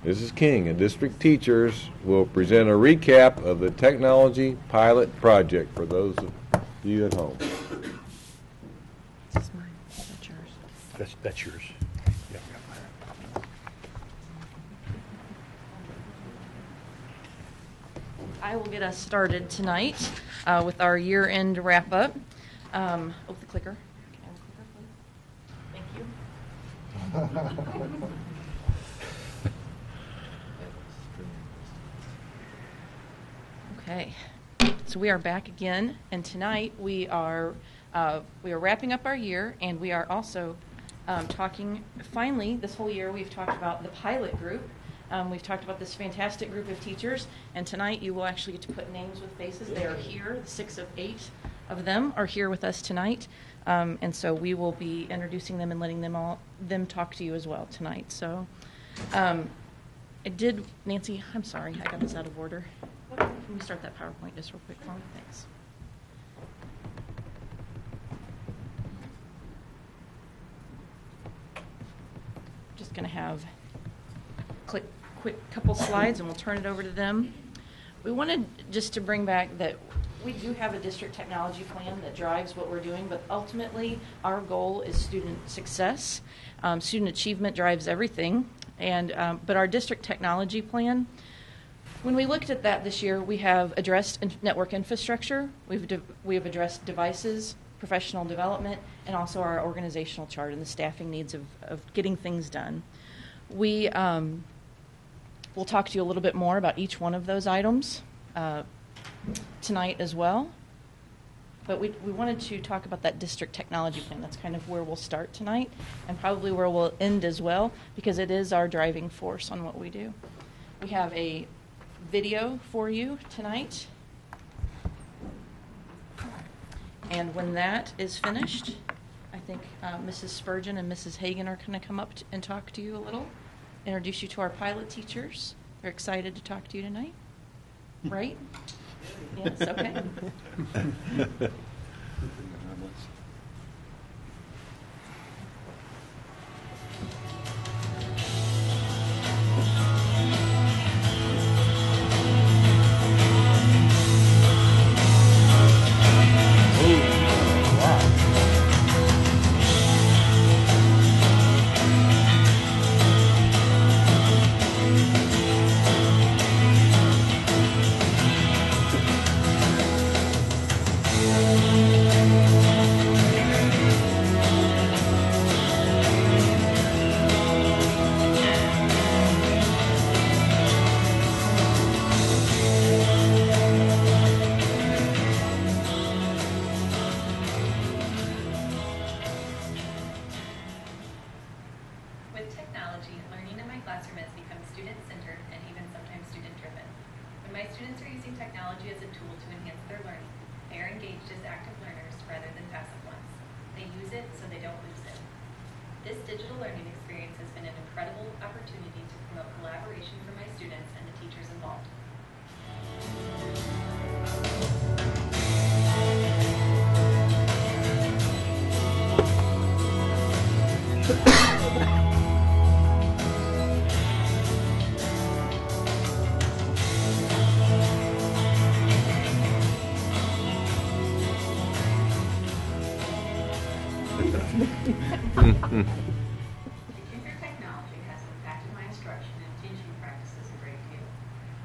Mrs. King and district teachers will present a recap of the technology pilot project for those of you at home. This is mine. That's yours. That's yours. Yep. I will get us started tonight with our year-end wrap-up. The clicker. Can I have a clicker, please? Thank you. Okay, so we are back again, and tonight we are wrapping up our year, and we are also talking. Finally, this whole year we've talked about the pilot group. We've talked about this fantastic group of teachers, and tonight you will actually get to put names with faces. They are here. 6 of 8 of them are here with us tonight, and so we will be introducing them and letting them talk to you as well tonight. So, Nancy, I'm sorry, I got this out of order. Can we start that PowerPoint just real quick for me? Thanks. Just going to have quick couple slides and we'll turn it over to them. We wanted just to bring back that we do have a district technology plan that drives what we're doing, but ultimately our goal is student success. Student achievement drives everything, but our district technology plan, when we looked at that this year, we have addressed network infrastructure, we have addressed devices, professional development, and also our organizational chart and the staffing needs of getting things done. We'll talk to you a little bit more about each one of those items tonight as well. But we wanted to talk about that district technology plan. That's kind of where we'll start tonight and probably where we'll end as well, because it is our driving force on what we do. We have a video for you tonight. And when that is finished, I think Mrs. Spurgeon and Mrs. Hagan are going to come up and talk to you a little, introduce you to our pilot teachers. They're excited to talk to you tonight, right? Yes, okay. Computer technology has impacted my instruction and teaching practices a great deal.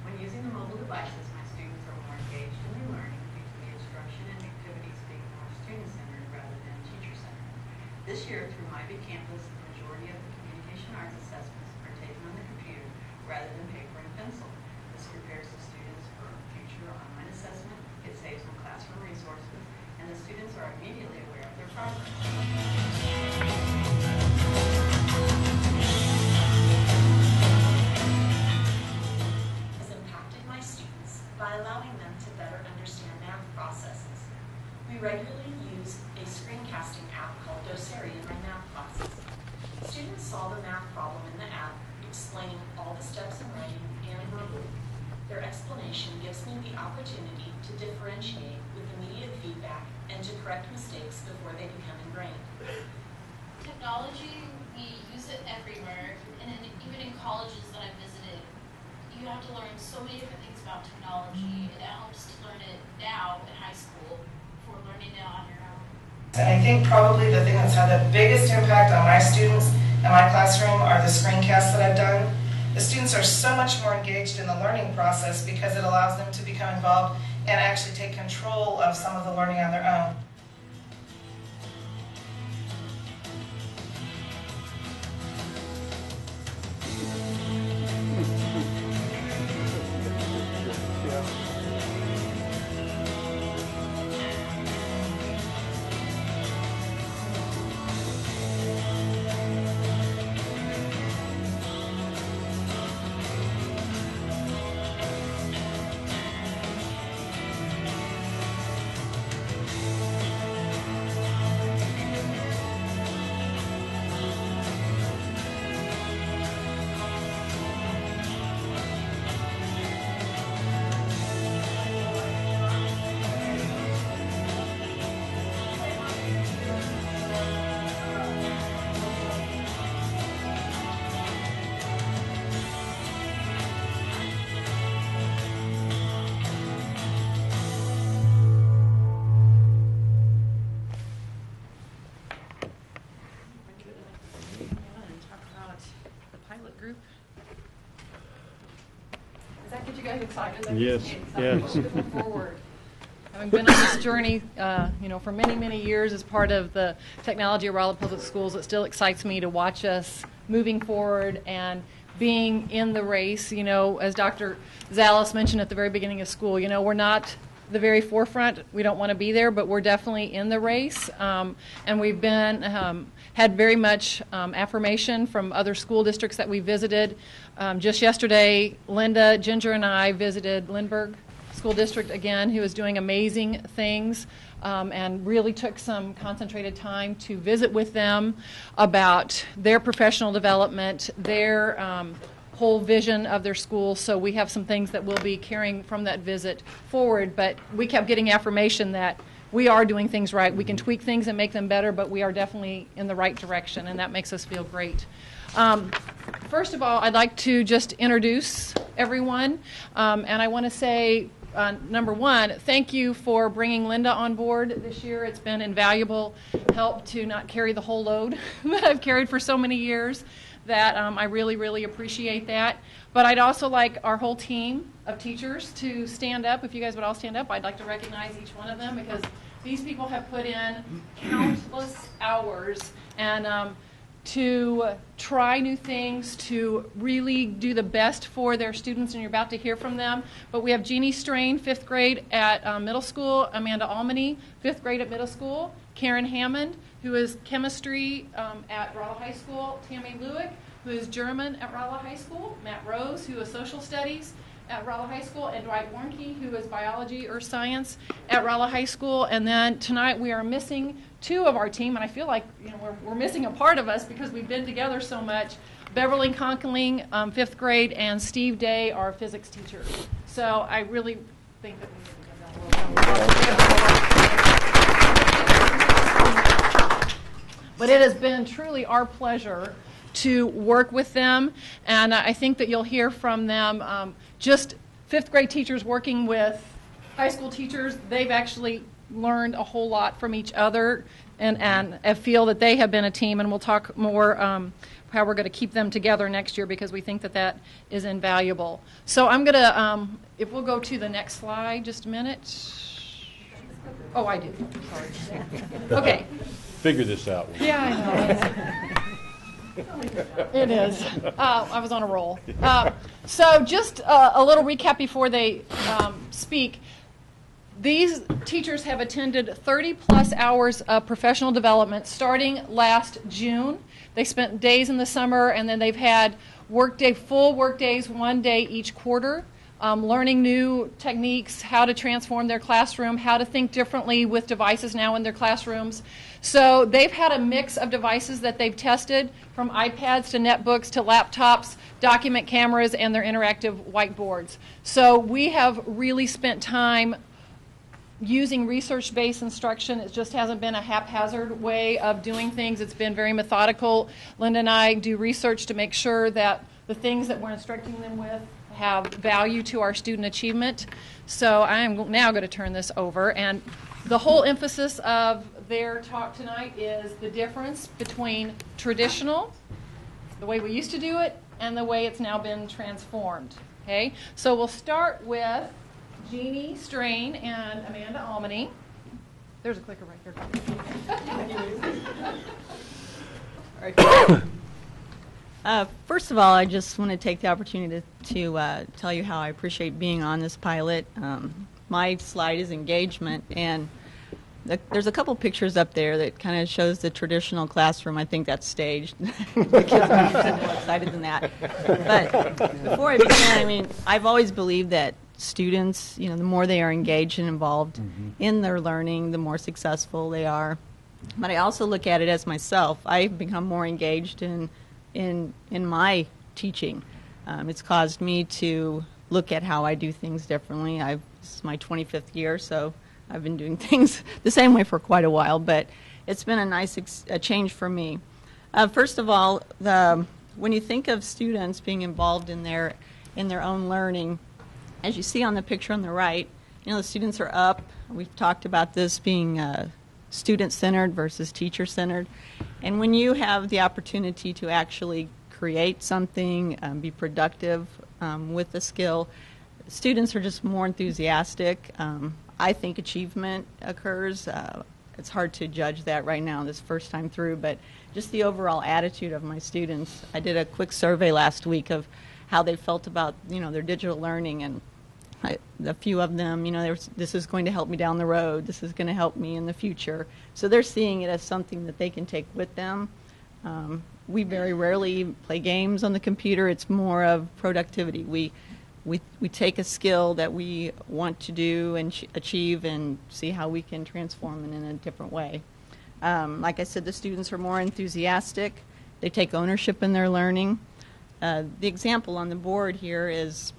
When using the mobile devices, my students are more engaged in their learning due to the instruction and activities being more student-centered rather than teacher-centered. This year, through My Big Campus, the majority of the communication arts assessments are taken on the computer rather than paper and pencil. This prepares the students for future online assessment, it saves on classroom resources, and the students are immediately aware of their progress. Has impacted my students by allowing them to better understand math processes. We regularly use a screencasting app called Doceri in my math classes. Students solve a math problem in the app, explaining all the steps in writing and verbally. Their explanation gives me the opportunity to differentiate with immediate feedback and to correct mistakes before they become ingrained. Technology, we use it everywhere, and even in colleges that I've visited, have to learn so many different things about technology. It helps to learn it now in high school before learning it on your own. And I think probably the thing that's had the biggest impact on my students and my classroom are the screencasts that I've done. The students are so much more engaged in the learning process because it allows them to become involved and actually take control of some of the learning on their own. Excited? Yes, yes. Moving forward. Having been on this journey, for many, many years as part of the technology of Raleigh Public Schools, it still excites me to watch us moving forward and being in the race. As Dr. Zales mentioned at the very beginning of school, we're not the very forefront. We don't want to be there, but we're definitely in the race. And we've been had very much affirmation from other school districts that we visited. Just yesterday, Linda, Ginger, and I visited Lindbergh School District again, who is doing amazing things, and really took some concentrated time to visit with them about their professional development, their whole vision of their school. So we have some things that we'll be carrying from that visit forward, but we kept getting affirmation that we are doing things right. We can tweak things and make them better, but we are definitely in the right direction, and that makes us feel great. First of all, I'd like to just introduce everyone, and I want to say, number one, thank you for bringing Linda on board this year. It's been invaluable help to not carry the whole load that I've carried for so many years. That I really, really appreciate that. But I'd also like our whole team of teachers to stand up. If you guys would all stand up, I'd like to recognize each one of them because these people have put in countless hours and to try new things, to really do the best for their students, and you're about to hear from them. But we have Jeannie Strain, 5th grade at middle school, Amanda Almany, 5th grade at middle school, Karen Hammond, who is chemistry at Rolla High School, Tammy Lewick, who is German at Rolla High School, Matt Rose, who is social studies at Rolla High School, and Dwight Warnke, who is biology or science at Rolla High School. And then tonight we are missing 2 of our team, and I feel like we're missing a part of us because we've been together so much. Beverly Conkling, 5th grade, and Steve Day, our physics teacher. So I really think that we need to give them a little round of applause. But it has been truly our pleasure to work with them, and I think that you'll hear from them. Just 5th grade teachers working with high school teachers, they've actually learned a whole lot from each other, and I feel that they have been a team, and we'll talk more how we're going to keep them together next year because we think that that is invaluable. So I'm going to, if we'll go to the next slide, just a minute. Oh, I do. Sorry. Okay. Figure this out. Yeah, I know. It is. I was on a roll. So just a little recap before they speak. These teachers have attended 30-plus hours of professional development starting last June. They spent days in the summer, and then they've had full work days, 1 day each quarter, learning new techniques, how to transform their classroom, how to think differently with devices now in their classrooms. So they've had a mix of devices that they've tested, from iPads to netbooks to laptops, document cameras, and their interactive whiteboards. So we have really spent time using research-based instruction. It just hasn't been a haphazard way of doing things. It's been very methodical. Linda and I do research to make sure that the the things that we're instructing them with have value to our student achievement. So I am now going to turn this over, and the whole emphasis of their talk tonight is the difference between traditional, the way we used to do it, and the way it's now been transformed. Okay, so we'll start with Jeannie Strain and Amanda Almany. There's a clicker right here. First of all, I just want to take the opportunity to tell you how I appreciate being on this pilot. My slide is engagement, and there's a couple pictures up there that kind of shows the traditional classroom. I think that's staged. The kids are more excited than that. But before I begin, I mean, I've always believed that students, the more they are engaged and involved in their learning, the more successful they are. But I also look at it as myself. I've become more engaged in my teaching. It's caused me to look at how I do things differently. This is my 25th year, so I've been doing things the same way for quite a while, but it's been a nice change for me. First of all, when you think of students being involved in their own learning, as you see on the picture on the right, the students are up. We've talked about this being student-centered versus teacher-centered. And when you have the opportunity to actually create something, be productive with the skill, students are just more enthusiastic. I think achievement occurs. It's hard to judge that right now, this first time through, but just the overall attitude of my students. I did a quick survey last week of how they felt about, their digital learning, and a few of them, this is going to help me down the road. This is going to help me in the future. So they're seeing it as something that they can take with them. We very rarely play games on the computer. It's more of productivity. We take a skill that we want to do and achieve and see how we can transform it in a different way. Like I said, the students are more enthusiastic. They take ownership in their learning. The example on the board here is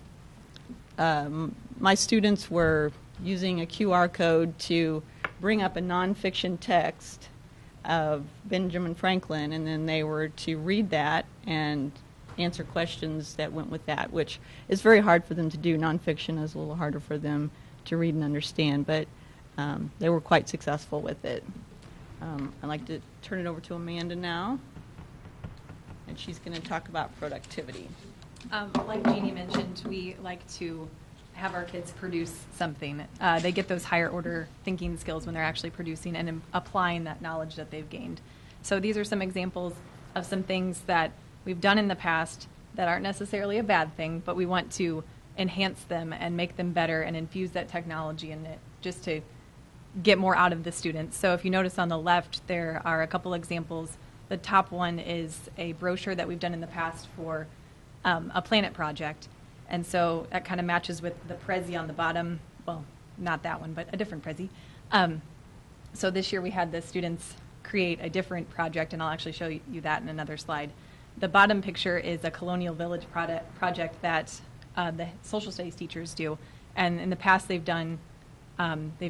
my students were using a QR code to bring up a nonfiction text of Benjamin Franklin, and then they were to read that and answer questions that went with that, which is very hard for them to do. Nonfiction is a little harder for them to read and understand, but they were quite successful with it. I'd like to turn it over to Amanda now, and she's going to talk about productivity. Like Jeannie mentioned, we like to have our kids produce something. They get those higher order thinking skills when they're actually producing and applying that knowledge that they've gained. So these are some examples of some things that we've done in the past that aren't necessarily a bad thing, but we want to enhance them and make them better and infuse that technology in it just to get more out of the students. So if you notice on the left, there are a couple examples. The top one is a brochure that we've done in the past for a planet project. And so that kind of matches with the Prezi on the bottom. Well, not that one, but a different Prezi. So this year we had the students create a different project, and I'll actually show you that in another slide. The bottom picture is a colonial village project that the social studies teachers do. And in the past they've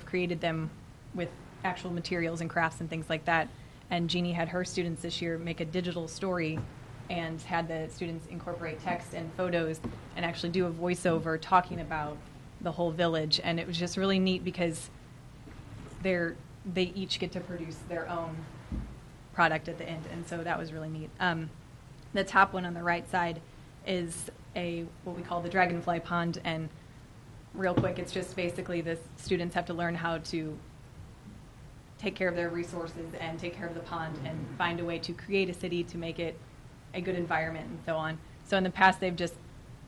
created them with actual materials and crafts and things like that. And Jeannie had her students this year make a digital story and had the students incorporate text and photos and actually do a voiceover talking about the whole village. And it was just really neat because they each get to produce their own product at the end. And so that was really neat. The top one on the right side is what we call the dragonfly pond. And real quick, it's just basically the students have to learn how to take care of their resources and take care of the pond and find a way to create a city to make it a good environment and so on. So in the past, they've just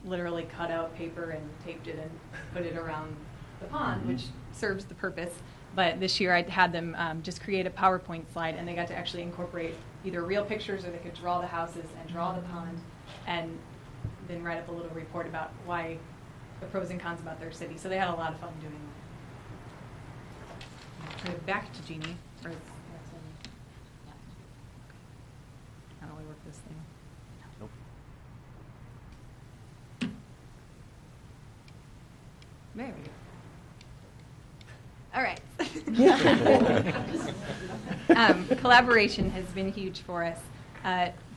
literally cut out paper and taped it and put it around the pond, which serves the purpose. But this year I had them just create a PowerPoint slide, and they got to actually incorporate either real pictures or they could draw the houses and draw the pond and then write up a little report about why the pros and cons about their city. So they had a lot of fun doing that. Turn it back to Jeannie. How do I work this thing? There we go. All right. Collaboration has been huge for us.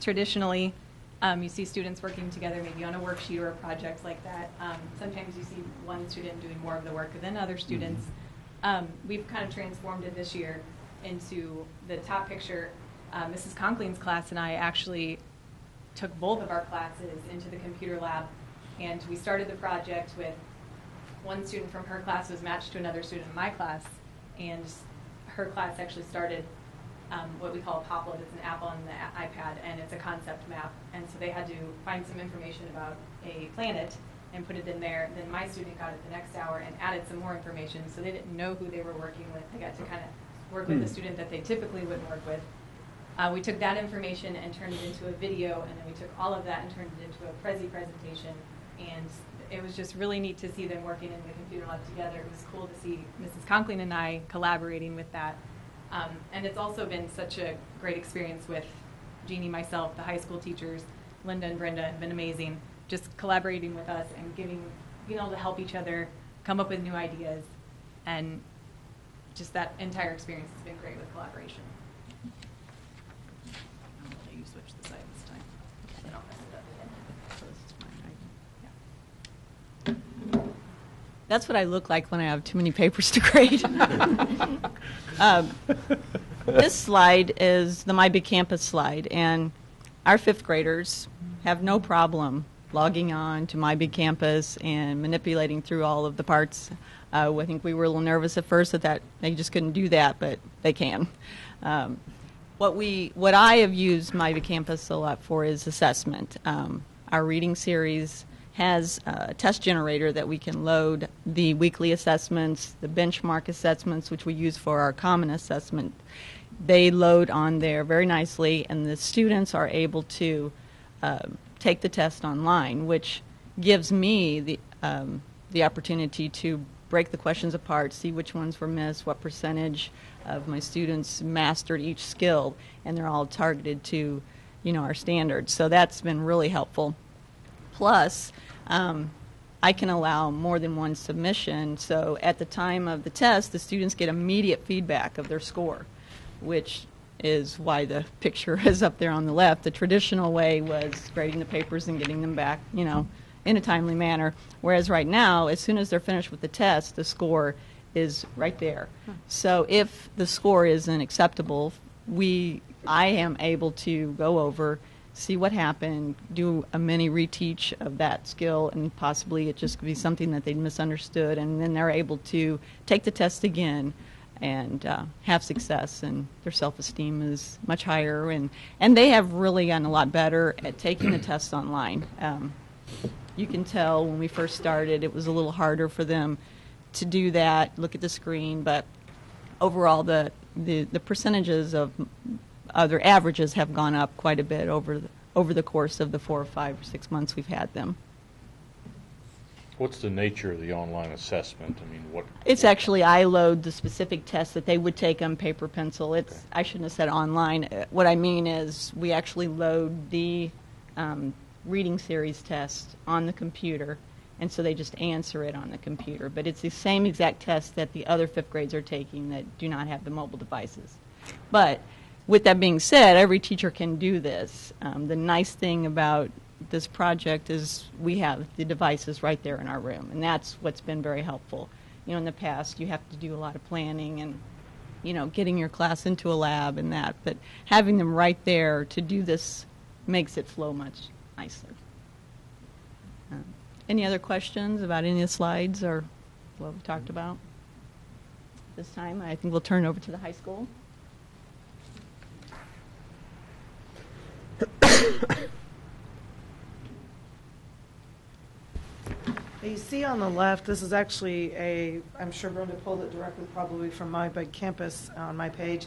Traditionally, You see students working together maybe on a worksheet or a project like that. Sometimes you see one student doing more of the work than other students. We've kind of transformed it this year into the top picture. Mrs. Conkling's class and I actually took both of our classes into the computer lab, and we started the project with one student from her class was matched to another student in my class, and her class actually started what we call a Poplet. It's an app on the iPad, and it's a concept map. And so they had to find some information about a planet and put it in there. Then my student got it the next hour and added some more information, so they didn't know who they were working with. They got to kind of work with a student that they typically wouldn't work with. We took that information and turned it into a video, and then we took all of that and turned it into a Prezi presentation. And it was just really neat to see them working in the computer lab together. It was cool to see Mrs. Conkling and I collaborating with that. And it's also been such a great experience with Jeannie, myself, the high school teachers. Linda and Brenda have been amazing, just collaborating with us and being able to help each other come up with new ideas. And just that entire experience has been great with collaboration. I'll let you switch the side this time. Then I'll mess it up again. That's what I look like when I have too many papers to grade. This slide is the My Big Campus slide, and our fifth graders have no problem logging on to My Big Campus and manipulating through all of the parts. I think we were a little nervous at first that they just couldn't do that, but they can. What I have used My Big Campus a lot for is assessment. Our reading series has a test generator that we can load the weekly assessments, the benchmark assessments, which we use for our common assessment. They load on there very nicely, and the students are able to take the test online, which gives me the opportunity to break the questions apart, see which ones were missed, what percentage of my students mastered each skill, and they're all targeted to, our standards. So that's been really helpful. Plus, I can allow more than one submission, so at the time of the test, the students get immediate feedback of their score, which is why the picture is up there on the left. The traditional way was grading the papers and getting them back, in a timely manner, whereas right now, as soon as they're finished with the test, the score is right there. So if the score isn't acceptable, I am able to go over, see what happened, do a mini reteach of that skill, and possibly it just could be something that they misunderstood, and then they're able to take the test again and have success, and their self-esteem is much higher, and they have really gotten a lot better at taking the test online. You can tell when we first started it was a little harder for them to do that, look at the screen, but overall the percentages of other averages have gone up quite a bit over the course of the 4 or 5 or 6 months we've had them. What's the nature of the online assessment? I mean, what? It's actually, I load the specific test that they would take on paper pencil. It's, I shouldn't have said online. What I mean is we actually load the reading series test on the computer, and so they just answer it on the computer. But it's the same exact test that the other fifth grades are taking that do not have the mobile devices. But with that being said, every teacher can do this. The nice thing about this project is we have the devices right there in our room, and that's what's been very helpful. In the past, you have to do a lot of planning and, getting your class into a lab and that, but having them right there to do this makes it flow much nicer. Any other questions about any of the slides or what we talked about? This time, I think we'll turn over to the high school. You see on the left, this is actually I'm sure Brenda pulled it directly probably from My Big Campus on my page.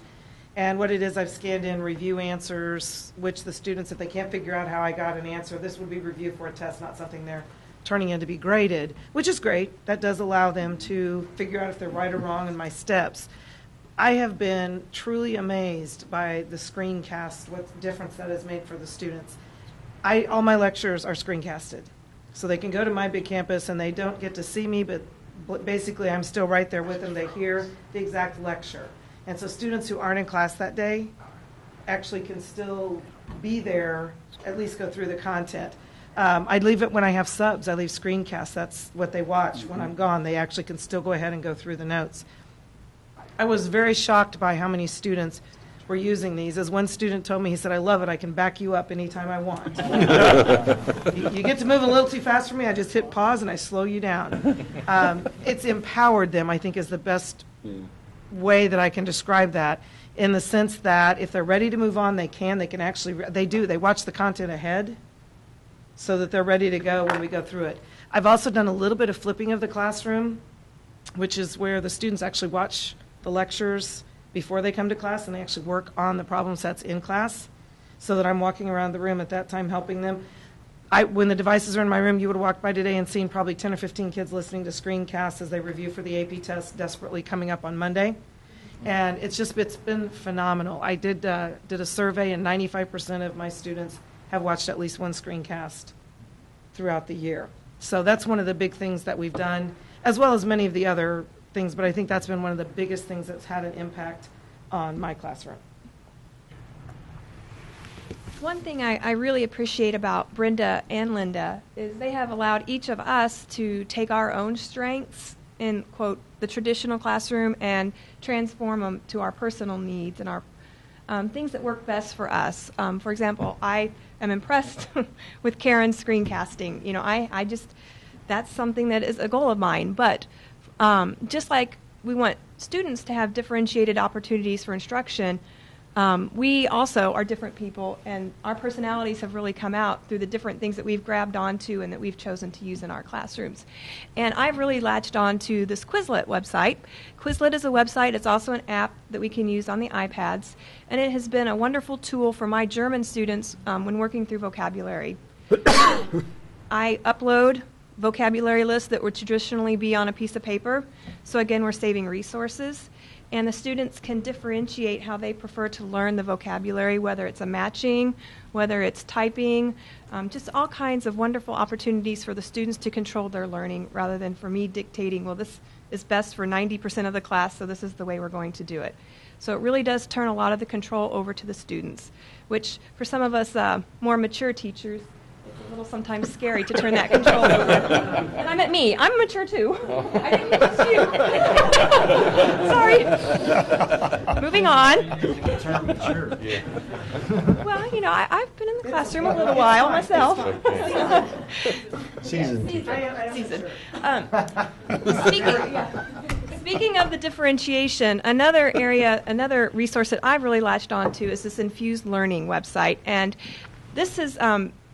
And what it is, I've scanned in review answers, which the students, if they can't figure out how I got an answer, this would be review for a test, not something they're turning in to be graded, which is great. That does allow them to figure out if they're right or wrong in my steps. I have been truly amazed by the screencast, what difference that has made for the students. All my lectures are screencasted. So they can go to My Big Campus and they don't get to see me, but basically I'm still right there with them. They hear the exact lecture. And so students who aren't in class that day actually can still be there at least go through the content. I leave it when I have subs. I leave screencasts. That's what they watch when I'm gone. They actually can still go ahead and go through the notes. I was very shocked by how many students were using these. As one student told me, he said, "I love it. I can back you up anytime I want." You get to move a little too fast for me, I just hit pause and I slow you down. It's empowered them, I think, is the best way that I can describe that, in the sense that if they're ready to move on, they can actually, they watch the content ahead so that they're ready to go when we go through it. I've also done a little bit of flipping of the classroom, which is where the students actually watch the lectures before they come to class, and they actually work on the problem sets in class, so that I'm walking around the room at that time helping them. When the devices are in my room, you would have walked by today and seen probably 10 or 15 kids listening to screencasts as they review for the AP test, desperately coming up on Monday. And it's been phenomenal. I did a survey, and 95% of my students have watched at least one screencast throughout the year. So that's one of the big things that we've done, as well as many of the other things, but I think that's been one of the biggest things that's had an impact on my classroom. One thing I really appreciate about Brenda and Linda is they have allowed each of us to take our own strengths in, quote, the traditional classroom and transform them to our personal needs and our things that work best for us. For example, I am impressed with Karen's screencasting. You know, I just, that's something that is a goal of mine. But just like we want students to have differentiated opportunities for instruction, we also are different people, and our personalities have really come out through the different things that we've grabbed onto and that we've chosen to use in our classrooms. And I've really latched on to this Quizlet website. Quizlet is a website. It's also an app that we can use on the iPads, and it has been a wonderful tool for my German students when working through vocabulary. I upload vocabulary lists that would traditionally be on a piece of paper, so again, we're saving resources. And the students can differentiate how they prefer to learn the vocabulary, whether it's a matching, whether it's typing, just all kinds of wonderful opportunities for the students to control their learning rather than for me dictating, well, this is best for 90% of the class, so this is the way we're going to do it. So it really does turn a lot of the control over to the students, which for some of us more mature teachers, it's a little sometimes scary to turn that control over. And I meant me. I'm mature too. I didn't miss you. Sorry. Moving on. Term mature. Yeah. Well, you know, I've been in the classroom a little while myself. Seasoned. Seasoned. Speaking of the differentiation, another resource that I've really latched onto is this Infused Learning website. And this is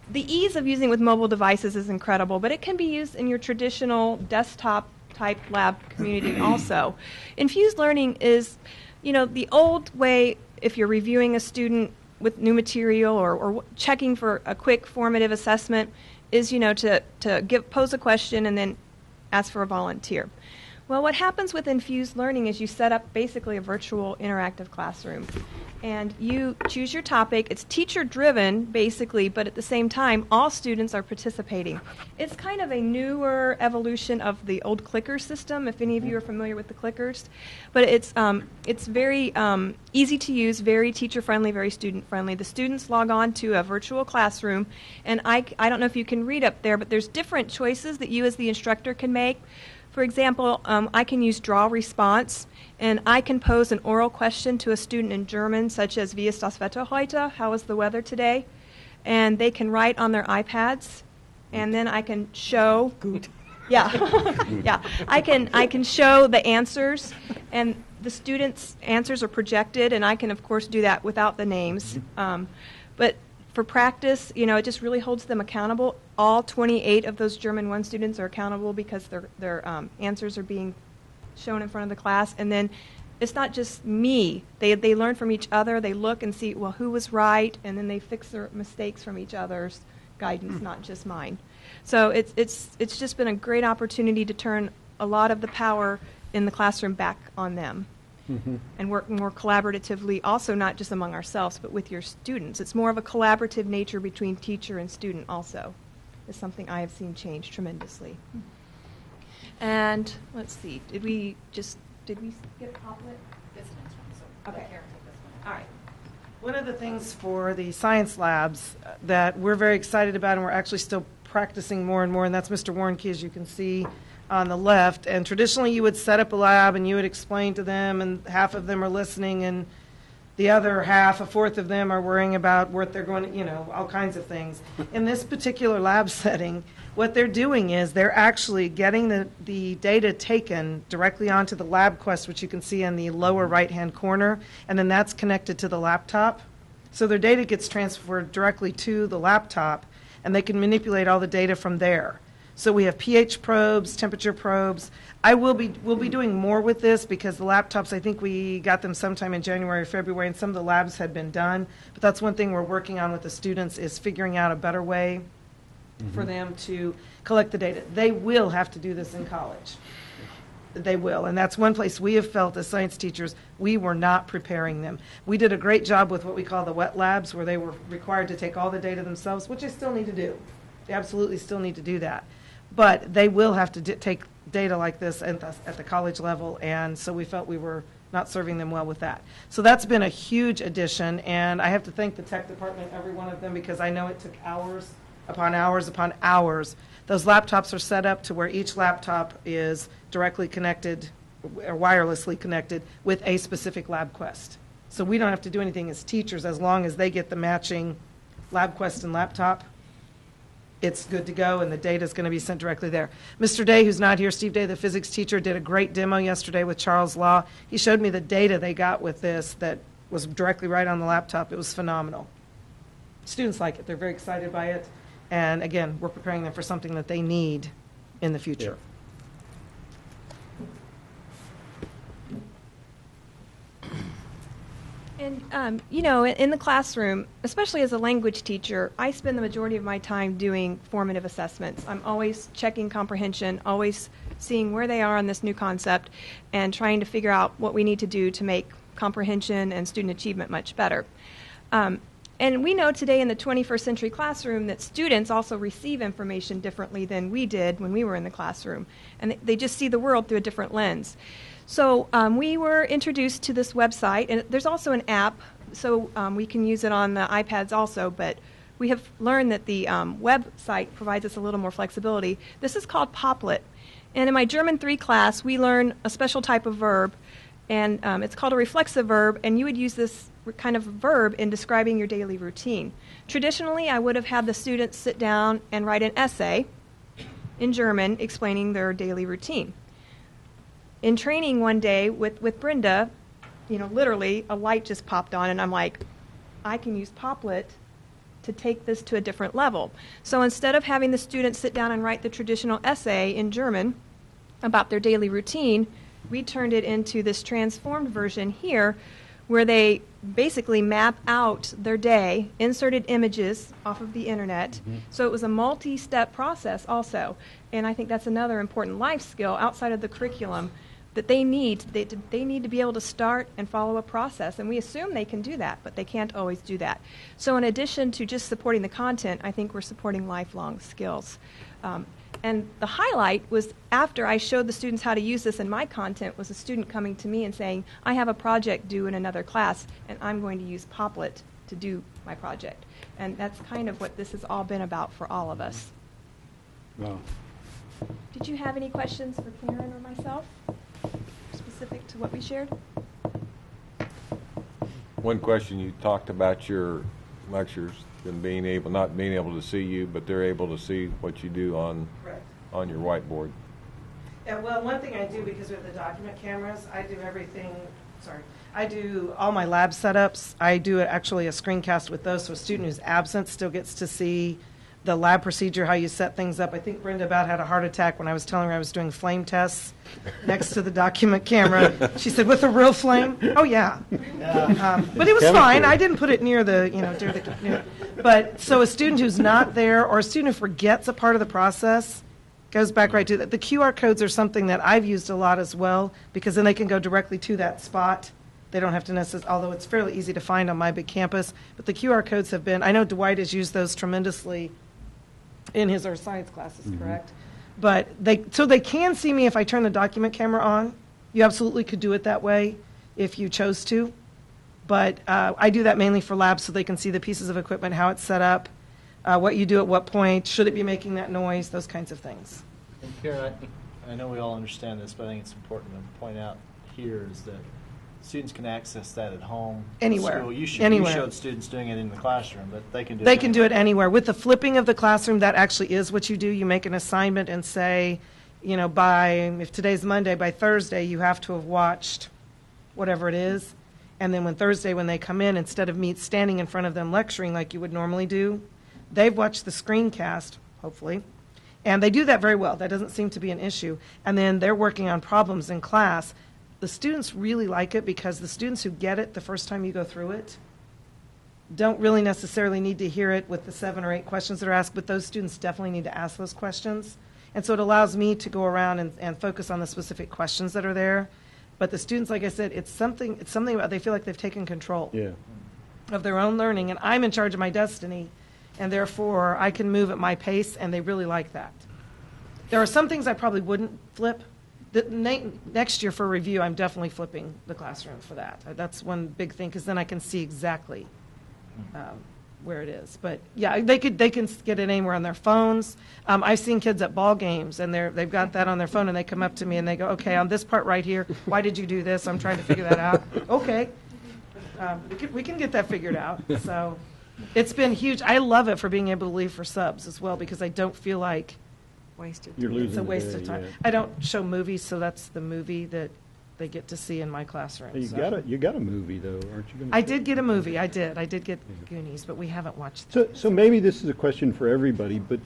the ease of using with mobile devices is incredible, but it can be used in your traditional desktop type lab community also. Infused Learning is, you know, the old way if you're reviewing a student with new material or checking for a quick formative assessment is, you know, to pose a question and then ask for a volunteer. Well, what happens with Infused Learning is you set up basically a virtual interactive classroom. And you choose your topic. It's teacher-driven, basically, but at the same time, all students are participating. It's kind of a newer evolution of the old clicker system, if any of you are familiar with the clickers. But it's very easy to use, very teacher-friendly, very student-friendly. The students log on to a virtual classroom, and I don't know if you can read up there, but there's different choices that you as the instructor can make. For example, I can use draw response, and I can pose an oral question to a student in German, such as Wie ist das Wetter heute? How is the weather today? And they can write on their iPads, and then I can show. Good. Yeah, yeah. I can show the answers, and the students' answers are projected, and I can of course do that without the names. But for practice, you know, it just really holds them accountable. All 28 of those German 1 students are accountable because their answers are being shown in front of the class. And then it's not just me. They learn from each other. They look and see, well, who was right, and then they fix their mistakes from each other's guidance, not just mine. So it's just been a great opportunity to turn a lot of the power in the classroom back on them. And work more collaboratively, also not just among ourselves, but with your students. It's more of a collaborative nature between teacher and student also. Is something I have seen change tremendously. And let's see, did we skip Poplet? This next one, so Okay. Karen, take this one. All right. One of the things for the science labs that we're very excited about, and we're actually still practicing more and more, and that's Mr. Warnke, as you can see on the left. And traditionally you would set up a lab and you would explain to them, and half of them are listening, and the other half, a fourth of them, are worrying about what they're going to, all kinds of things. In this particular lab setting, what they're doing is they're actually getting the data taken directly onto the LabQuest, which you can see in the lower right-hand corner, and then that's connected to the laptop. So their data gets transferred directly to the laptop, and they can manipulate all the data from there. So we have pH probes, temperature probes. We'll be doing more with this because the laptops, I think we got them sometime in January or February, and some of the labs had been done. But that's one thing we're working on with the students, is figuring out a better way for them to collect the data. They will have to do this in college. They will. And that's one place we have felt as science teachers we were not preparing them. We did a great job with what we call the wet labs, where they were required to take all the data themselves, which they still need to do. They absolutely still need to do that. But they will have to take data like this at the college level, and so we felt we were not serving them well with that. So that's been a huge addition, and I have to thank the tech department, every one of them, because I know it took hours upon hours upon hours. Those laptops are set up to where each laptop is directly connected or wirelessly connected with a specific LabQuest. So we don't have to do anything as teachers as long as they get the matching LabQuest and laptop. It's good to go, and the data is going to be sent directly there. Mr. Day, who's not here, Steve Day, the physics teacher, did a great demo yesterday with Charles Law. He showed me the data they got with this that was directly right on the laptop. It was phenomenal. Students like it. They're very excited by it. And again, we're preparing them for something that they need in the future. And, in the classroom, especially as a language teacher, I spend the majority of my time doing formative assessments. I'm always checking comprehension, always seeing where they are on this new concept, and trying to figure out what we need to do to make comprehension and student achievement much better. And we know today in the 21st century classroom that students also receive information differently than we did when we were in the classroom. And they just see the world through a different lens. So we were introduced to this website, and there's also an app, so we can use it on the iPads also, but we have learned that the website provides us a little more flexibility. This is called Poplet. And in my German 3 class, we learn a special type of verb, and it's called a reflexive verb, and you would use this kind of verb in describing your daily routine. Traditionally, I would have had the students sit down and write an essay in German explaining their daily routine. In training one day with Brenda, literally a light just popped on, and I'm like, I can use Poplet to take this to a different level. So instead of having the students sit down and write the traditional essay in German about their daily routine, we turned it into this transformed version here, where they basically map out their day, inserted images off of the internet. Mm-hmm. So it was a multi-step process also. And I think that's another important life skill outside of the curriculum that they need. They need to be able to start and follow a process. And we assume they can do that, but they can't always do that. So in addition to just supporting the content, I think we're supporting lifelong skills. And the highlight was after I showed the students how to use this in my content was a student coming to me and saying, I have a project due in another class, and I'm going to use Poplet to do my project. And that's kind of what this has all been about for all of us. Wow. Did you have any questions for Karen or myself, specific to what we shared? One question, you talked about your lectures, them not being able to see you, but they're able to see what you do on your whiteboard. Yeah, well, one thing I do, because we have the document cameras, I do all my lab setups. I do actually a screencast with those, so a student who's absent still gets to see the lab procedure, how you set things up. I think Brenda about had a heart attack when I was telling her I was doing flame tests next to the document camera. She said, with a real flame? Oh, yeah. But it was fine. I didn't put it near the, But so a student who's not there, or a student who forgets a part of the process, goes back right to that. The QR codes are something that I've used a lot as well, because then they can go directly to that spot. They don't have to necessarily, although it's fairly easy to find on my big campus. But the QR codes have been, I know Dwight has used those tremendously in his earth science classes, correct? But they can see me if I turn the document camera on. You absolutely could do it that way if you chose to. But I do that mainly for labs so they can see the pieces of equipment, how it's set up, what you do at what point, should it be making that noise, those kinds of things. And Karen, I know we all understand this, but I think it's important to point out here is that students can access that at home. Anywhere. School. You Anywhere. showed students doing it in the classroom, but they can do it. They can do it anywhere. With the flipping of the classroom, that actually is what you do. You make an assignment and say, you know, if today's Monday, by Thursday, you have to have watched whatever it is. And then when they come in, instead of me standing in front of them lecturing like you would normally do, they've watched the screencast, hopefully, and they do that very well. That doesn't seem to be an issue. And then they're working on problems in class. The students really like it because the students who get it the first time you go through it don't really necessarily need to hear it with the 7 or 8 questions that are asked, but those students definitely need to ask those questions. And so it allows me to go around and focus on the specific questions that are there. But the students, like I said, it's something about they feel like they've taken control of their own learning, and I'm in charge of my destiny, and therefore I can move at my pace, and they really like that. There are some things I probably wouldn't flip. Next year for review, I'm definitely flipping the classroom for that. That's one big thing, because then I can see exactly where it is. But yeah, they can get it anywhere on their phones. I've seen kids at ball games, and they've got that on their phone, and they come up to me and they go, "Okay, on this part right here, why did you do this? I'm trying to figure that out." Okay, we can get that figured out. So it's been huge. I love it for being able to leave for subs as well, because I don't feel like it's a waste of time. Yeah. I don't show movies, so that's the movie that they get to see in my classroom. You so. got a movie though, aren't you going to? I did get a movie. I did get Goonies, but we haven't watched that. So maybe this is a question for everybody, but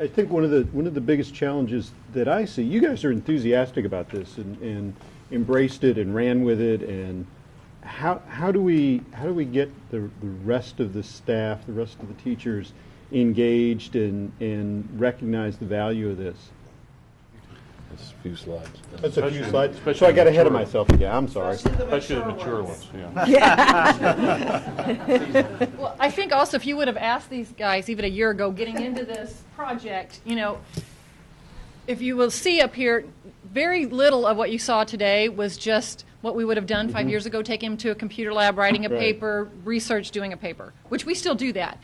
I think one of the biggest challenges that I see, you guys are enthusiastic about this and embraced it and ran with it, and how do we get the rest of the staff, the rest of the teachers engaged and recognize the value of this? That's a few slides. That's a few slides. So I got ahead of myself again. I'm sorry. Especially the mature ones, yeah. Well, I think also if you would have asked these guys even a year ago getting into this project, you know, if you will see up here, very little of what you saw today was just what we would have done 5 years ago, taking them to a computer lab, writing a paper, research, doing a paper, which we still do that.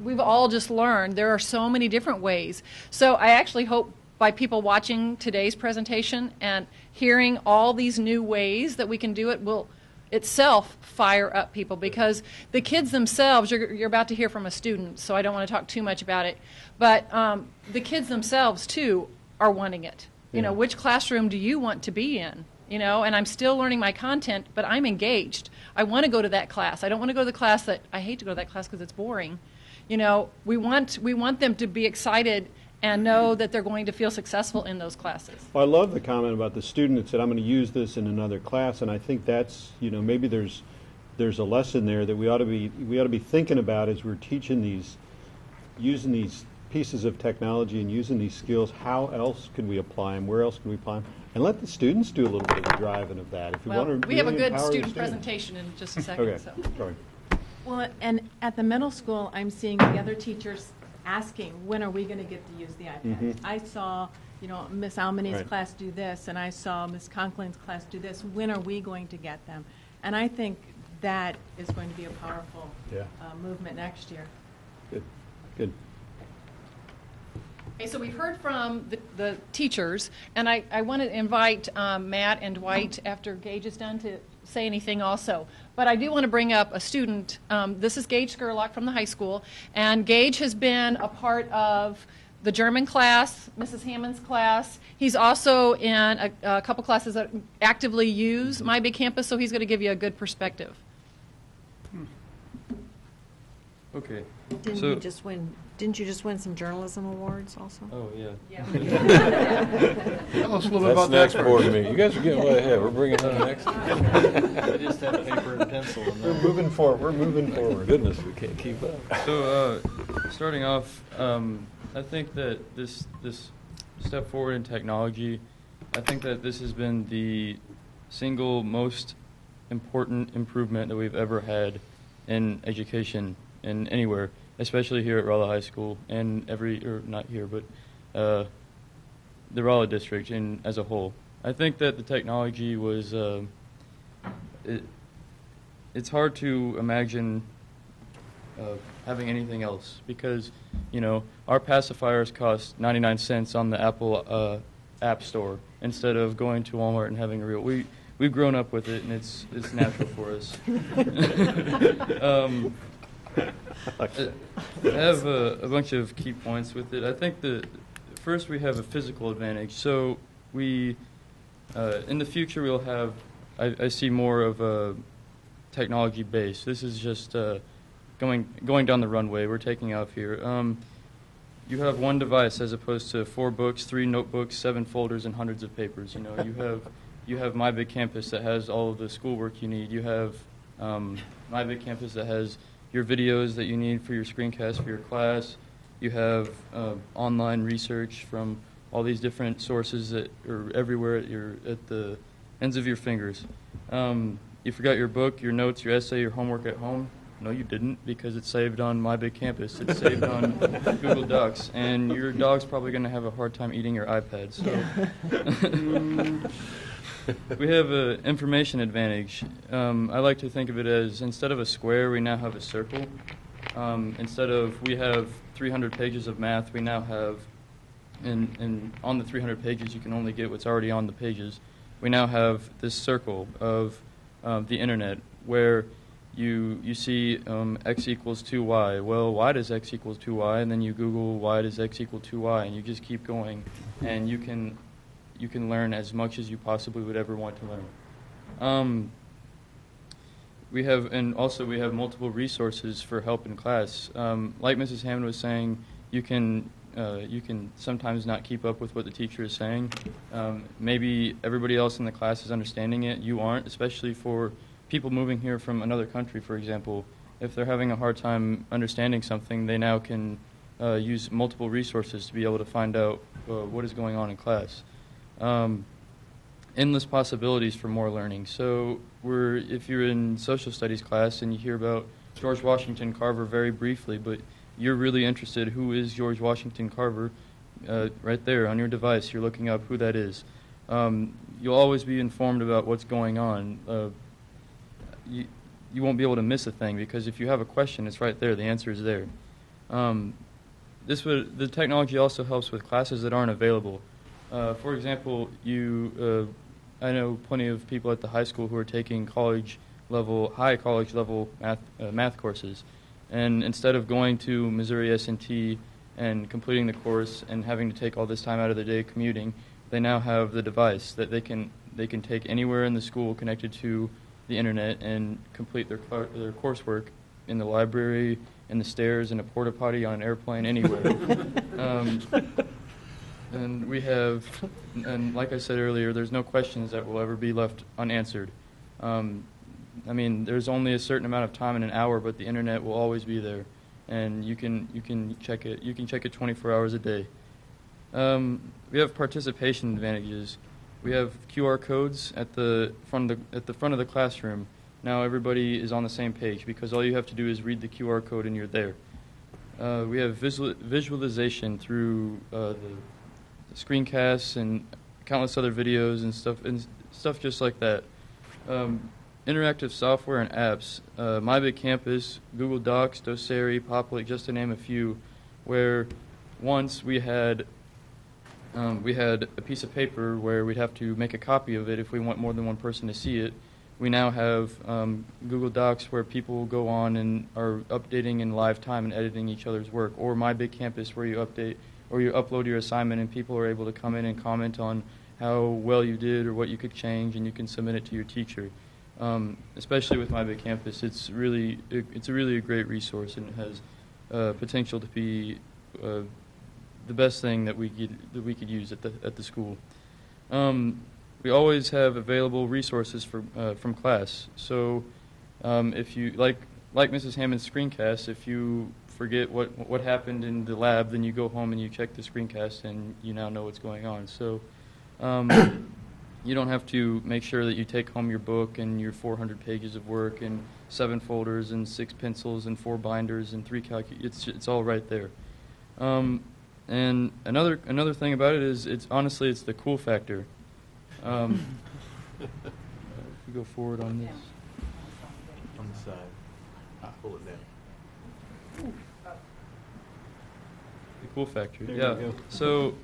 We've all just learned there are so many different ways. So I actually hope by people watching today's presentation and hearing all these new ways that we can do it will itself fire up people, because the kids themselves, you're about to hear from a student, so I don't want to talk too much about it, but the kids themselves too are wanting it. You know, which classroom do you want to be in? You know, and I'm still learning my content, but I'm engaged. I want to go to that class. I don't want to go to the class that I hate to go to that class because it's boring. You know, we want them to be excited and know that they're going to feel successful in those classes. Well, I love the comment about the student that said, "I'm going to use this in another class," and I think that's, you know, maybe there's a lesson there that we ought to be thinking about as we're teaching using these pieces of technology and using these skills. How else could we apply them? Where else can we apply them? And let the students do a little bit of the driving of that. If we want to, we have a good empower the student presentation in just a second. Okay, So. sorry. Well, and at the middle school, I'm seeing the other teachers asking, when are we going to get to use the iPads? I saw, you know, Miss Almaney's class do this, and I saw Miss Conklin's class do this. When are we going to get them? And I think that is going to be a powerful movement next year. Good. Okay, so we've heard from the teachers, and I want to invite Matt and Dwight, after Gage is done, to say anything also. But I do want to bring up a student. This is Gage Skurlock from the high school, and Gage has been a part of the German class, Mrs. Hammond's class. He's also in a couple classes that actively use My Big Campus, so he's going to give you a good perspective. Okay. Didn't you just win some journalism awards also? Oh, yeah. Tell us a little bit about that. Next board meeting. You guys are getting way ahead. We're bringing on next. I just have paper and pencil. We're moving forward. Goodness, we can't keep up. So, starting off, I think that this step forward in technology, I think that this has been the single most important improvement that we've ever had in education and anywhere, especially here at Rolla High School and not here, but the Rolla district and as a whole. I think that the technology was it's hard to imagine having anything else because, our pacifiers cost 99 cents on the Apple App Store instead of going to Walmart and having a real. We've grown up with it, and it's natural for us. I have a bunch of key points with it. I think first we have a physical advantage. So we, in the future, we'll have. I see more of a technology base. This is just going down the runway. We're taking off here. You have one device as opposed to 4 books, 3 notebooks, 7 folders, and hundreds of papers. You have My Big Campus that has all of the schoolwork you need. You have My Big Campus that has your videos that you need for your screencast for your class. You have online research from all these different sources that are everywhere at the ends of your fingers. You forgot your book, your notes, your essay, your homework at home. No, you didn't, because it's saved on My Big Campus. It's saved on Google Docs, and your dog's probably going to have a hard time eating your iPad. So we have an information advantage. I like to think of it as instead of a square, we now have a circle. Instead of we have 300 pages of math, we now have, and on the 300 pages, you can only get what's already on the pages. We now have this circle of the internet where you see x equals 2y. Well, why does x equals 2y? And then you Google why does x equal 2y, and you just keep going, and you can learn as much as you possibly would ever want to learn. We have multiple resources for help in class. Like Mrs. Hammond was saying, you can sometimes not keep up with what the teacher is saying. Maybe everybody else in the class is understanding it. You aren't, especially for people moving here from another country, for example. If they're having a hard time understanding something, they now can use multiple resources to be able to find out what is going on in class. Endless possibilities for more learning. So if you're in social studies class and you hear about George Washington Carver very briefly, but you're really interested, who is George Washington Carver? Right there on your device, you're looking up who that is. You'll always be informed about what's going on. You won't be able to miss a thing because if you have a question, it's right there. The answer is there. The technology also helps with classes that aren't available. For example, I know plenty of people at the high school who are taking high college level math courses, and instead of going to Missouri S&T and completing the course and having to take all this time out of their day commuting, they now have the device that they can take anywhere in the school connected to the internet and complete their coursework in the library, in the stairs, in a porta potty, on an airplane, anywhere. And we have, and like I said earlier, there's no questions that will ever be left unanswered. There's only a certain amount of time in an hour, but the internet will always be there, and you can check it. You can check it 24 hours a day. We have participation advantages. We have QR codes at the front of the classroom. Now everybody is on the same page because all you have to do is read the QR code and you're there. We have visualization through the screencasts and countless other videos and stuff just like that. Interactive software and apps. My Big Campus, Google Docs, Doceri, Poplic, just to name a few, where once we had a piece of paper where we'd have to make a copy of it if we want more than one person to see it. We now have Google Docs where people go on and are updating in live time and editing each other's work, or My Big Campus where you update or you upload your assignment and people are able to come in and comment on how well you did or what you could change, and you can submit it to your teacher. Especially with My Big Campus, it's a really great resource, and it has potential to be the best thing that we could use at the school. We always have available resources from class. So if you like Mrs. Hammond's screencast, if you forget what happened in the lab, then you go home and you check the screencast, and you now know what's going on. So you don't have to make sure that you take home your book and your 400 pages of work and 7 folders and 6 pencils and 4 binders and 3 It's all right there. And another thing about it is it's the cool factor. If we go forward on this. inside. Pull it down. The cool factor. There Yeah. you go. So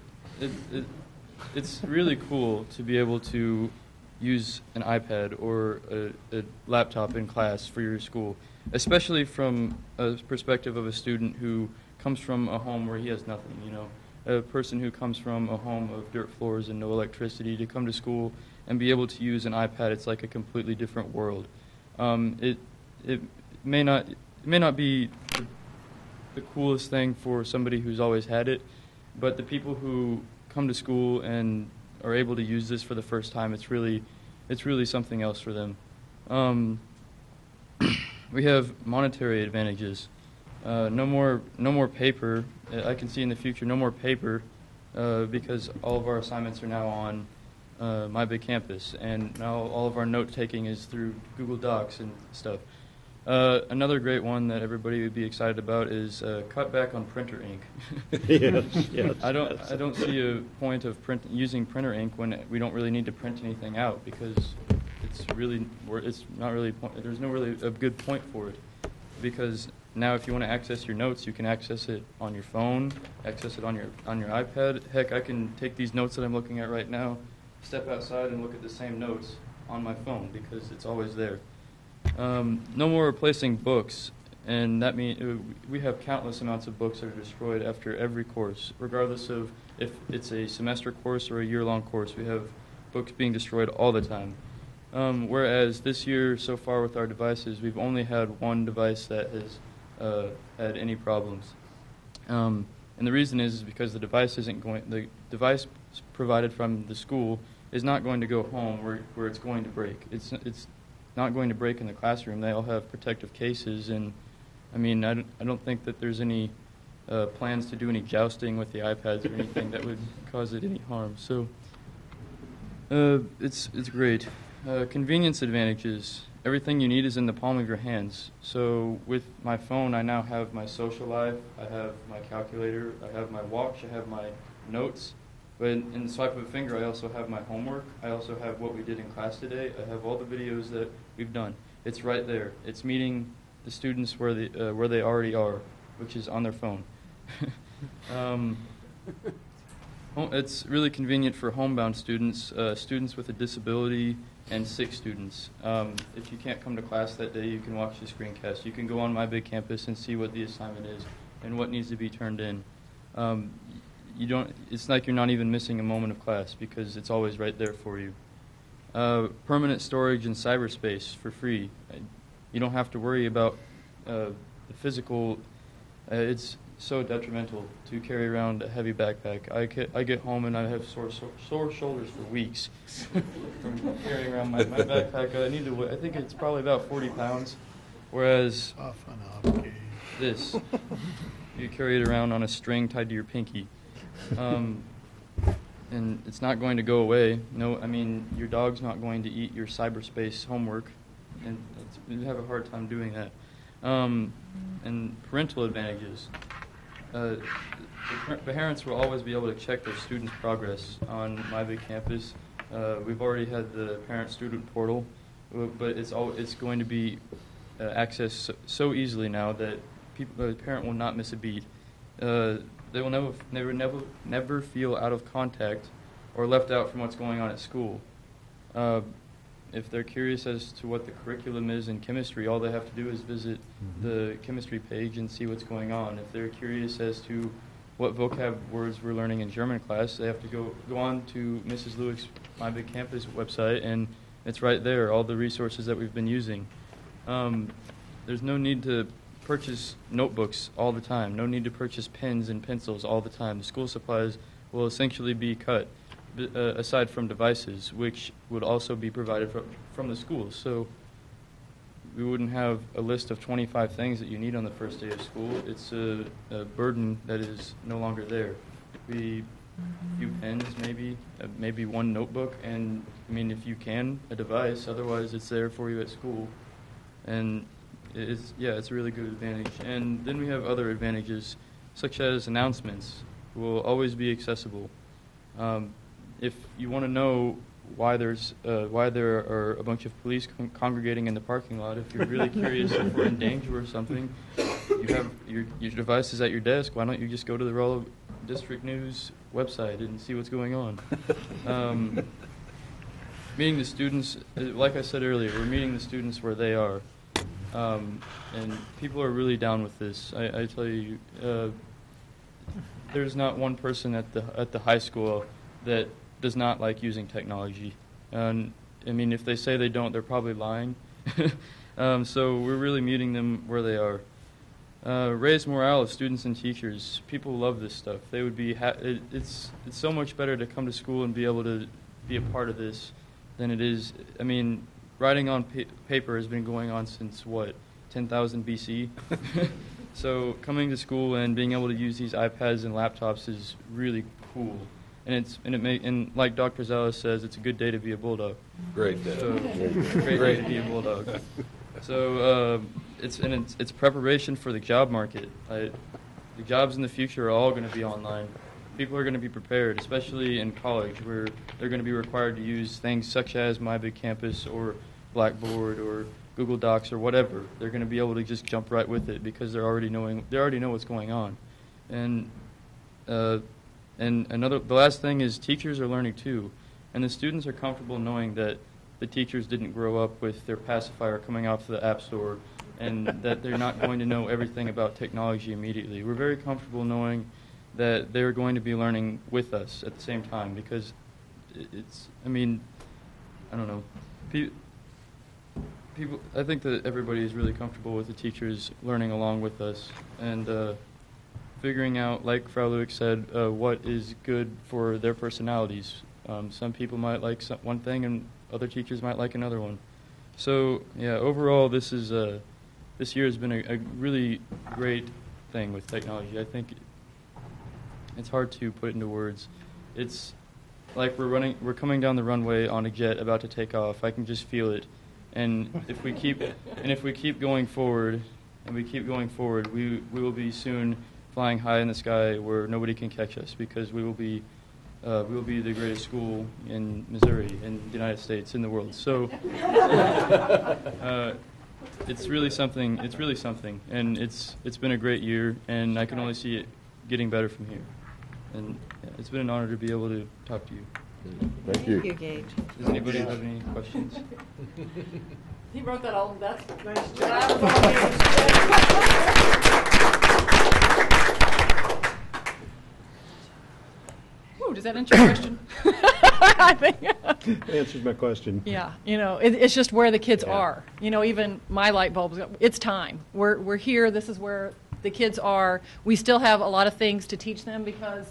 it's really cool to be able to use an iPad or a laptop in class for your school, especially from a perspective of a student who comes from a home where he has nothing, you know. A person who comes from a home of dirt floors and no electricity to come to school and be able to use an iPad, it's like a completely different world. It may not be the coolest thing for somebody who's always had it, but the people who come to school and are able to use this for the first time, it's really something else for them. We have monetary advantages. No more paper. I can see in the future no more paper because all of our assignments are now on My Big Campus, and now all of our note taking is through Google Docs and stuff. Another great one that everybody would be excited about is cut back on printer ink. Yes. I don't see a point of using printer ink when we don't really need to print anything out, because it's not really there's no really a good point for it, because now if you want to access your notes, you can access it on your phone, access it on your iPad. Heck, I can take these notes that I'm looking at right now, step outside and look at the same notes on my phone because it's always there. No more replacing books, and that means we have countless amounts of books that are destroyed after every course, regardless of if it's a semester course or a year-long course. We have books being destroyed all the time. Whereas this year, so far with our devices, we've only had one device that has had any problems. And the reason is because the device provided from the school is not going to go home where it's going to break. It's not going to break in the classroom. They all have protective cases, and I mean, I don't think that there's any plans to do any jousting with the iPads or anything that would cause it any harm. So it's great. Convenience advantages. Everything you need is in the palm of your hands. So with my phone, I now have my social life, I have my calculator, I have my watch, I have my notes. But in the swipe of a finger, I also have my homework. I also have what we did in class today. I have all the videos that we've done. It's right there. It's meeting the students where they already are, which is on their phone. It's really convenient for homebound students, students with a disability, and sick students. If you can't come to class that day, you can watch the screencast. You can go on My Big Campus and see what the assignment is and what needs to be turned in. It's like you're not even missing a moment of class because it's always right there for you. Permanent storage in cyberspace for free. You don't have to worry about the physical. It's so detrimental to carry around a heavy backpack. I get home and I have sore shoulders for weeks from carrying around my backpack. I think it's probably about 40 pounds, whereas this, you carry it around on a string tied to your pinky. And it's not going to go away. No, I mean, your dog's not going to eat your cyberspace homework, and you have a hard time doing that. And parental advantages. The parents will always be able to check their students' progress on My Big Campus. We've already had the parent-student portal, but it's going to be accessed so easily now that the parent will not miss a beat. They will never feel out of contact or left out from what's going on at school. If they're curious as to what the curriculum is in chemistry, all they have to do is visit the chemistry page and see what's going on. If they're curious as to what vocab words we're learning in German class, they have to go on to Mrs. Lewick's My Big Campus website, and it's right there, all the resources that we've been using. There's no need to purchase notebooks all the time, no need to purchase pens and pencils all the time. The school supplies will essentially be cut, aside from devices, which would also be provided from the schools. So we wouldn't have a list of 25 things that you need on the first day of school. It's a burden that is no longer there. A few pens, maybe one notebook, and I mean, if you can, a device. Otherwise, it's there for you at school, and it's a really good advantage. And then we have other advantages, such as announcements will always be accessible. If you want to know why there are a bunch of police congregating in the parking lot. If you're really curious if we're in danger or something, you have your devices at your desk. Why don't you just go to the Rolla District News website and see what's going on? Meeting the students, like I said earlier, we're meeting the students where they are, and people are really down with this. I tell you, there's not one person at the high school that does not like using technology. And I mean, if they say they don't, they're probably lying. So we're really meeting them where they are. Raise morale of students and teachers. People love this stuff. They would be. It's so much better to come to school and be able to be a part of this than it is. I mean, writing on paper has been going on since what, 10,000 BC. So coming to school and being able to use these iPads and laptops is really cool. And like Dr. Zella says, it's a good day to be a bulldog. Great day. So, great day to be a bulldog. So it's preparation for the job market. The jobs in the future are all going to be online. People are going to be prepared, especially in college, where they're going to be required to use things such as My Big Campus or Blackboard or Google Docs or whatever. They're going to be able to just jump right with it because they already know what's going on. And the last thing is teachers are learning too, and the students are comfortable knowing that the teachers didn't grow up with their pacifier coming off the App Store, and that they're not going to know everything about technology immediately. We're very comfortable knowing that they're going to be learning with us at the same time, because I don't know. People, I think that everybody is really comfortable with the teachers learning along with us and figuring out, like Frau Lewick said, what is good for their personalities. Some people might like one thing and other teachers might like another one. So, yeah, overall, this year has been a really great thing with technology. I think it's hard to put into words. It's like we're coming down the runway on a jet about to take off. I can just feel it. And if we keep going forward, we will be soon flying high in the sky where nobody can catch us, because we will be the greatest school in Missouri, in the United States, in the world. So it's really something. It's really something, and it's been a great year, and I can only see it getting better from here. And it's been an honor to be able to talk to you. Thank you. Thank you, Gage. Does anybody have any questions? He wrote that all. That's nice job. Ooh, does that answer your question? I think. Answers my question. Yeah, it's just where the kids are. Even my light bulbs. It's time. We're here. This is where the kids are. We still have a lot of things to teach them because.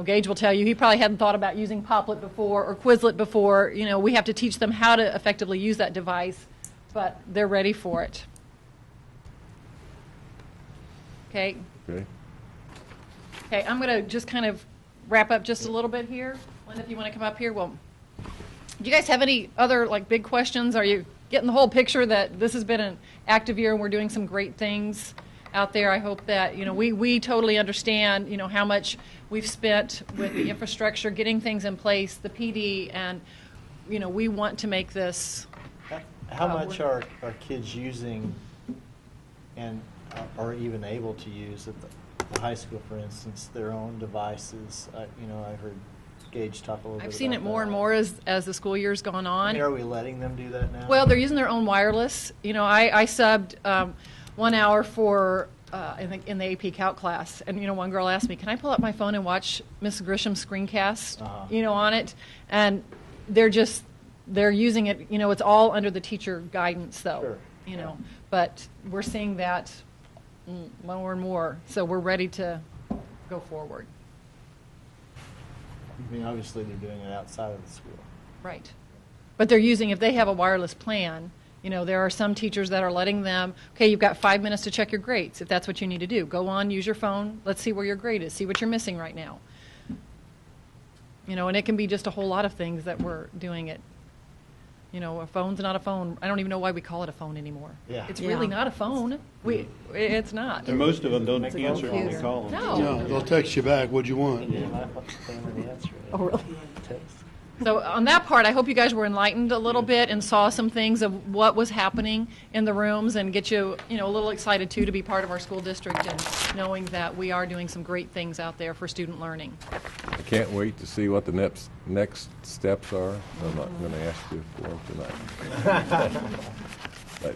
Gage will tell you he probably hadn't thought about using Poplet before or Quizlet before. We have to teach them how to effectively use that device, but they're ready for it. Okay. Okay, I'm going to just kind of wrap up just a little bit here. Linda, if you want to come up here, well, do you guys have any other big questions? Are you getting the whole picture that this has been an active year and we're doing some great things out there? I hope that we totally understand how much we've spent with the infrastructure, getting things in place, the PD, and we want to make this. How much are kids using and are even able to use at the high school, for instance, their own devices? I heard Gage talk a little bit. I've seen about it more that. and more as the school year's gone on. Are we letting them do that now? Well, they're using their own wireless. I subbed 1 hour for. I think in the AP Calc class, and one girl asked me, "Can I pull up my phone and watch Miss Grisham's screencast?" On it, and they're using it. It's all under the teacher guidance, though. Sure. But we're seeing that more and more, so we're ready to go forward. Obviously they're doing it outside of the school. Right, but they're using if they have a wireless plan. There are some teachers that are letting them, okay, you've got 5 minutes to check your grades. If that's what you need to do, go on, use your phone. Let's see where your grade is. See what you're missing right now. And it can be just a whole lot of things that we're doing it. A phone's not a phone. I don't even know why we call it a phone anymore. Yeah. It's really not a phone. It's not. And most of them don't answer when you call them. No. They'll text you back. What'd you want? Yeah, I thought the same with the answer. Oh, really? Text. So on that part, I hope you guys were enlightened a little bit and saw some things of what was happening in the rooms, and get you, a little excited too to be part of our school district and knowing that we are doing some great things out there for student learning. I can't wait to see what the next steps are. I'm not going to ask you for them tonight. But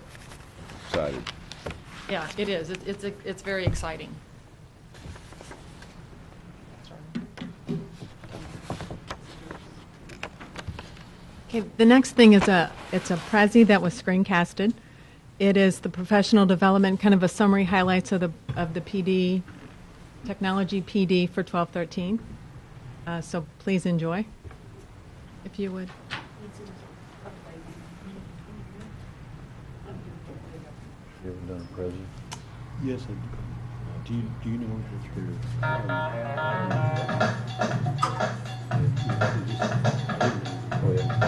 excited. Yeah, it is. It's very exciting. Okay, the next thing is it's a Prezi that was screencasted. It is the professional development, kind of a summary highlights of the PD, technology PD for 12-13. So please enjoy, if you would. You ever done a present? Yes, I do. Do you know what Wow.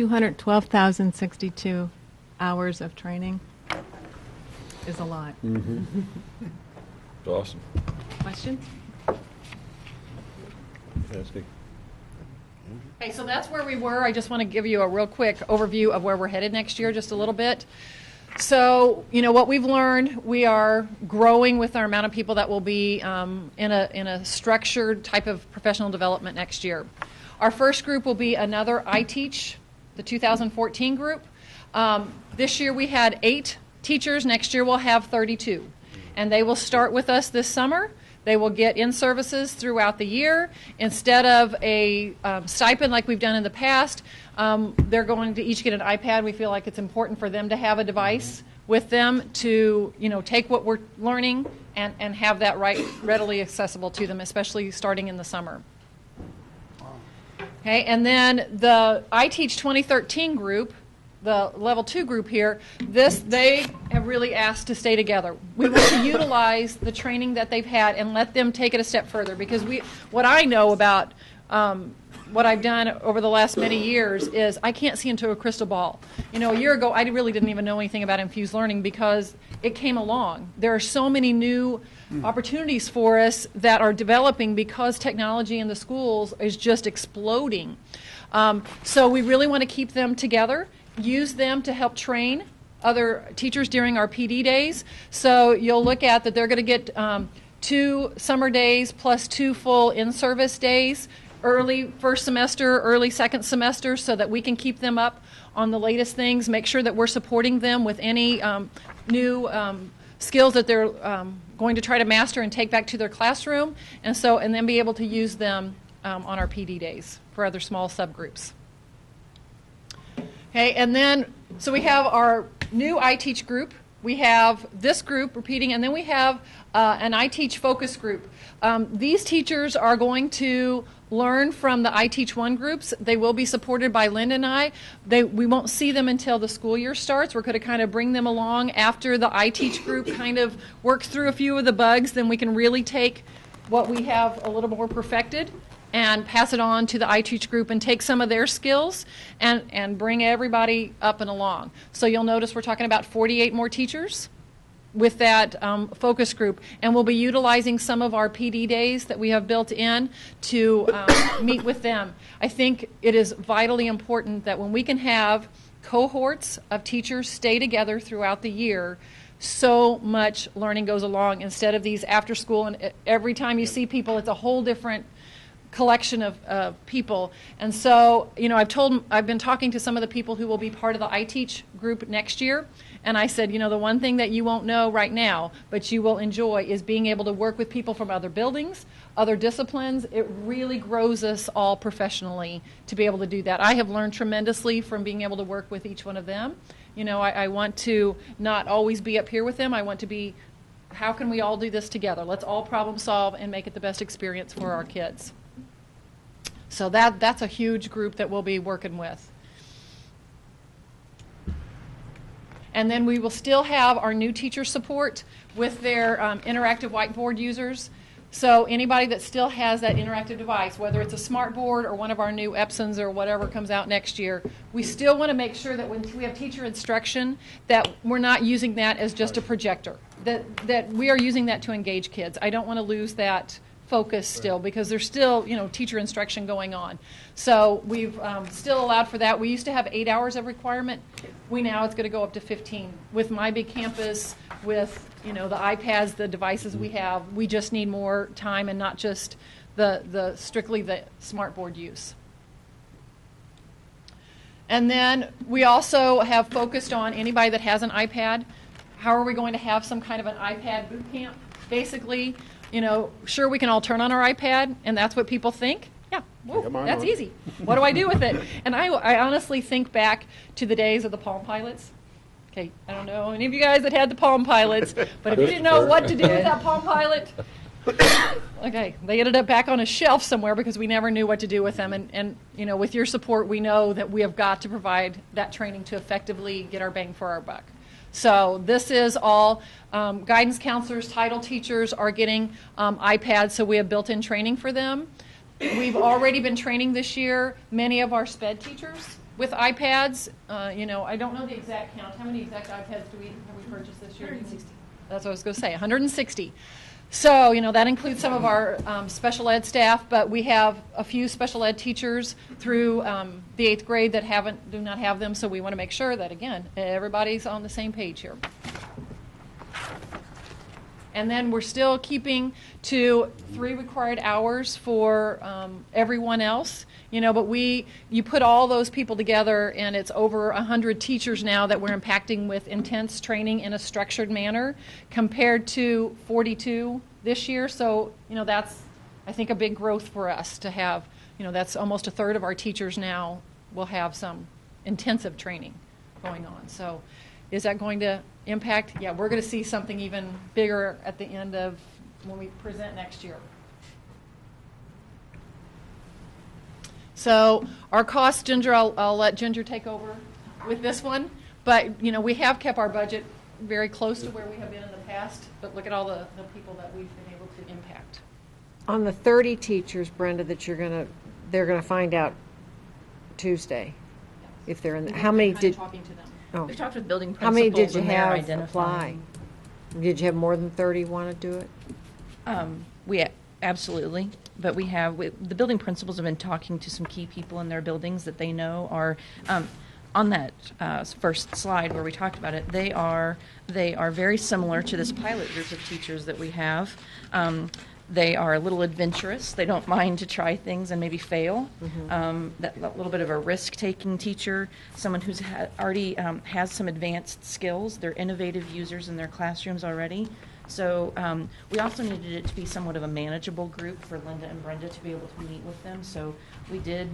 212,062 hours of training is a lot. Mm-hmm. It's awesome. Questions? Fantastic. Okay, so that's where we were. I just want to give you a real quick overview of where we're headed next year, just a little bit. So, what we've learned, we are growing with our amount of people that will be in a structured type of professional development next year. Our first group will be another iTeach, the 2014 group. This year we had 8 teachers. Next year we'll have 32. And they will start with us this summer. They will get in-services throughout the year. Instead of a stipend like we've done in the past, they're going to each get an iPad. We feel like it's important for them to have a device with them to, take what we're learning and have that readily accessible to them, especially starting in the summer. Okay, and then the iTeach 2013 group, the level 2 group here, they have really asked to stay together. We want to utilize the training that they've had and let them take it a step further, because what I know about what I've done over the last many years is I can't see into a crystal ball. A year ago I really didn't even know anything about infused learning because it came along. There are so many new opportunities for us that are developing because technology in the schools is just exploding. So we really want to keep them together, use them to help train other teachers during our PD days. So you'll look at that they're going to get 2 summer days plus 2 full in-service days, early first semester, early second semester, so that we can keep them up on the latest things, make sure that we're supporting them with any new skills that they're going to try to master and take back to their classroom, and then be able to use them on our PD days for other small subgroups. Okay, and then, so we have our new iTeach group. We have this group repeating, and then we have an iTeach focus group. These teachers are going to learn from the I Teach One groups. They will be supported by Linda and I. We won't see them until the school year starts. We're going to kind of bring them along after the I Teach group kind of works through a few of the bugs. Then we can really take what we have a little more perfected and pass it on to the I Teach group and take some of their skills and bring everybody up and along. So you'll notice we're talking about 48 more teachers with that focus group, and we'll be utilizing some of our PD days that we have built in to meet with them. I think it is vitally important that when we can have cohorts of teachers stay together throughout the year, so much learning goes along instead of these after school, and every time you see people, it's a whole different collection of people. And so, I've been talking to some of the people who will be part of the I Teach group next year, and I said, the one thing that you won't know right now, but you will enjoy, is being able to work with people from other buildings, other disciplines. It really grows us all professionally to be able to do that. I have learned tremendously from being able to work with each one of them. I want to not always be up here with them. I want to be, how can we all do this together? Let's all problem solve and make it the best experience for our kids. So that's a huge group that we'll be working with. And then we will still have our new teacher support with their interactive whiteboard users. So anybody that still has that interactive device, whether it's a smart board or one of our new Epsons or whatever comes out next year, we still want to make sure that when we have teacher instruction that we're not using that as just a projector, that we are using that to engage kids. I don't want to lose that focus still, because there's still teacher instruction going on. So we've still allowed for that. We used to have 8 hours of requirement. It's going to go up to 15 with My Big Campus, with the iPads, the devices we have. We just need more time and not just the strictly the smart board use. And then we also have focused on anybody that has an iPad. How are we going to have some kind of an iPad boot camp? Basically, sure, we can all turn on our iPad, and that's what people think. Yeah, whoa, that's easy. What do I do with it? And I honestly think back to the days of the Palm Pilots. Okay, I don't know any of you guys that had the Palm Pilots, but if you didn't know what to do with that Palm Pilot, okay, they ended up back on a shelf somewhere because we never knew what to do with them. And with your support, we know that we have got to provide that training to effectively get our bang for our buck. So this is all guidance counselors, title teachers are getting iPads, so we have built-in training for them. We've already been training this year many of our SPED teachers with iPads. I don't know the exact count. How many exact iPads have we purchased this year? 160. That's what I was going to say, 160. So, that includes some of our special ed staff, but we have a few special ed teachers through the 8th grade that do not have them, so we want to make sure that, again, everybody's on the same page here. And then we're still keeping to 3 required hours for everyone else. But you put all those people together, and it's over 100 teachers now that we're impacting with intense training in a structured manner, compared to 42 this year. So, that's, I think, a big growth for us to have. That's almost a third of our teachers now will have some intensive training going on. So, is that going to impact? Yeah, we're going to see something even bigger at the end of when we present next year. So our costs, Ginger, I'll let Ginger take over with this one. But, we have kept our budget very close to where we have been in the past. But look at all the people that we've been able to impact. On the 30 teachers, Brenda, that they're gonna find out Tuesday, if they're in. How many did? Talking to them. Oh. We've talked with building principals. How many did you and they're have identifying. apply? Did you have more than 30 want to do it? We absolutely, but the building principals have been talking to some key people in their buildings that they know are on that first slide where we talked about it. They are very similar to this pilot group of teachers that we have. They are a little adventurous. They don't mind to try things and maybe fail. Mm-hmm. That little bit of a risk-taking teacher, someone who's already has some advanced skills. They're innovative users in their classrooms already. So we also needed it to be somewhat of a manageable group for Linda and Brenda to be able to meet with them. So we did.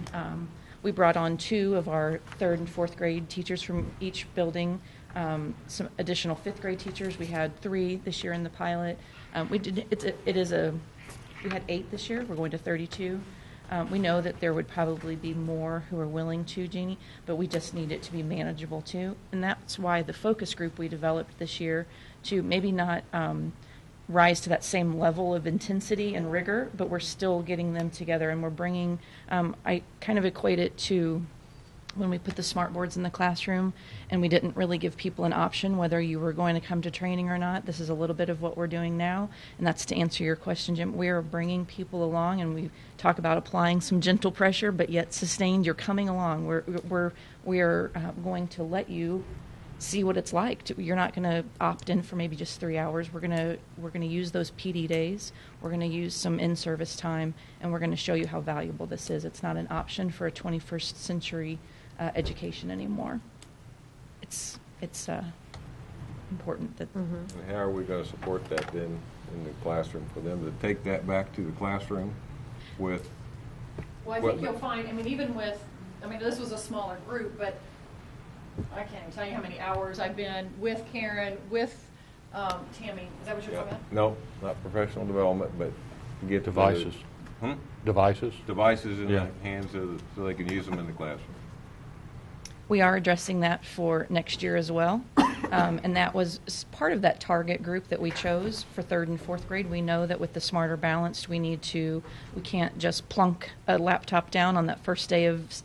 We brought on 2 of our 3rd and 4th grade teachers from each building. Some additional 5th grade teachers. We had 3 this year in the pilot. We had 8 this year. We're going to 32. We know that there would probably be more who are willing to, Jeannie, but we just need it to be manageable too. And that's why the focus group we developed this year to maybe not rise to that same level of intensity and rigor, but we're still getting them together, and we're bringing, I kind of equate it to when we put the smart boards in the classroom and we didn't really give people an option whether you were going to come to training or not. This is a little bit of what we're doing now, and that's to answer your question, Jim. We are bringing people along, and we talk about applying some gentle pressure, but yet sustained. You're coming along. We're going to let you see what it's like. You're not going to opt in for maybe just 3 hours. We're going to use those PD days. We're going to use some in-service time, and we're going to show you how valuable this is. It's not an option for a 21st century education anymore. It's important that. And how are we going to support that then in the classroom for them to take that back to the classroom with? Well, I think you'll find, even with, this was a smaller group, but I can't even tell you how many hours I've been with Karen, with Tammy. Is that what you're talking about? No, not professional development, but to get devices. Devices in the hands of so they can use them in the classroom. We are addressing that for next year as well. And that was part of that target group that we chose for 3rd and 4th grade. We know that with the Smarter Balanced, we can't just plunk a laptop down on that first day of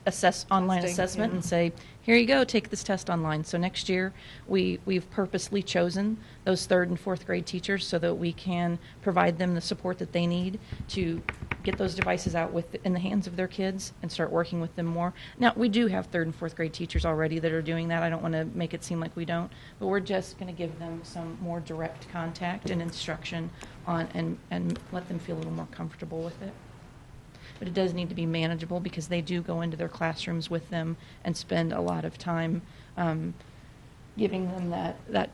online assessment and say, here you go, take this test online. So next year, we've purposely chosen those 3rd and 4th grade teachers so that we can provide them the support that they need to get those devices out in the hands of their kids and start working with them more. Now, we do have 3rd and 4th grade teachers already that are doing that. I don't want to make it seem like we don't, but we're just going to give them some more direct contact and instruction on and let them feel a little more comfortable with it. But it does need to be manageable because they do go into their classrooms with them and spend a lot of time giving them that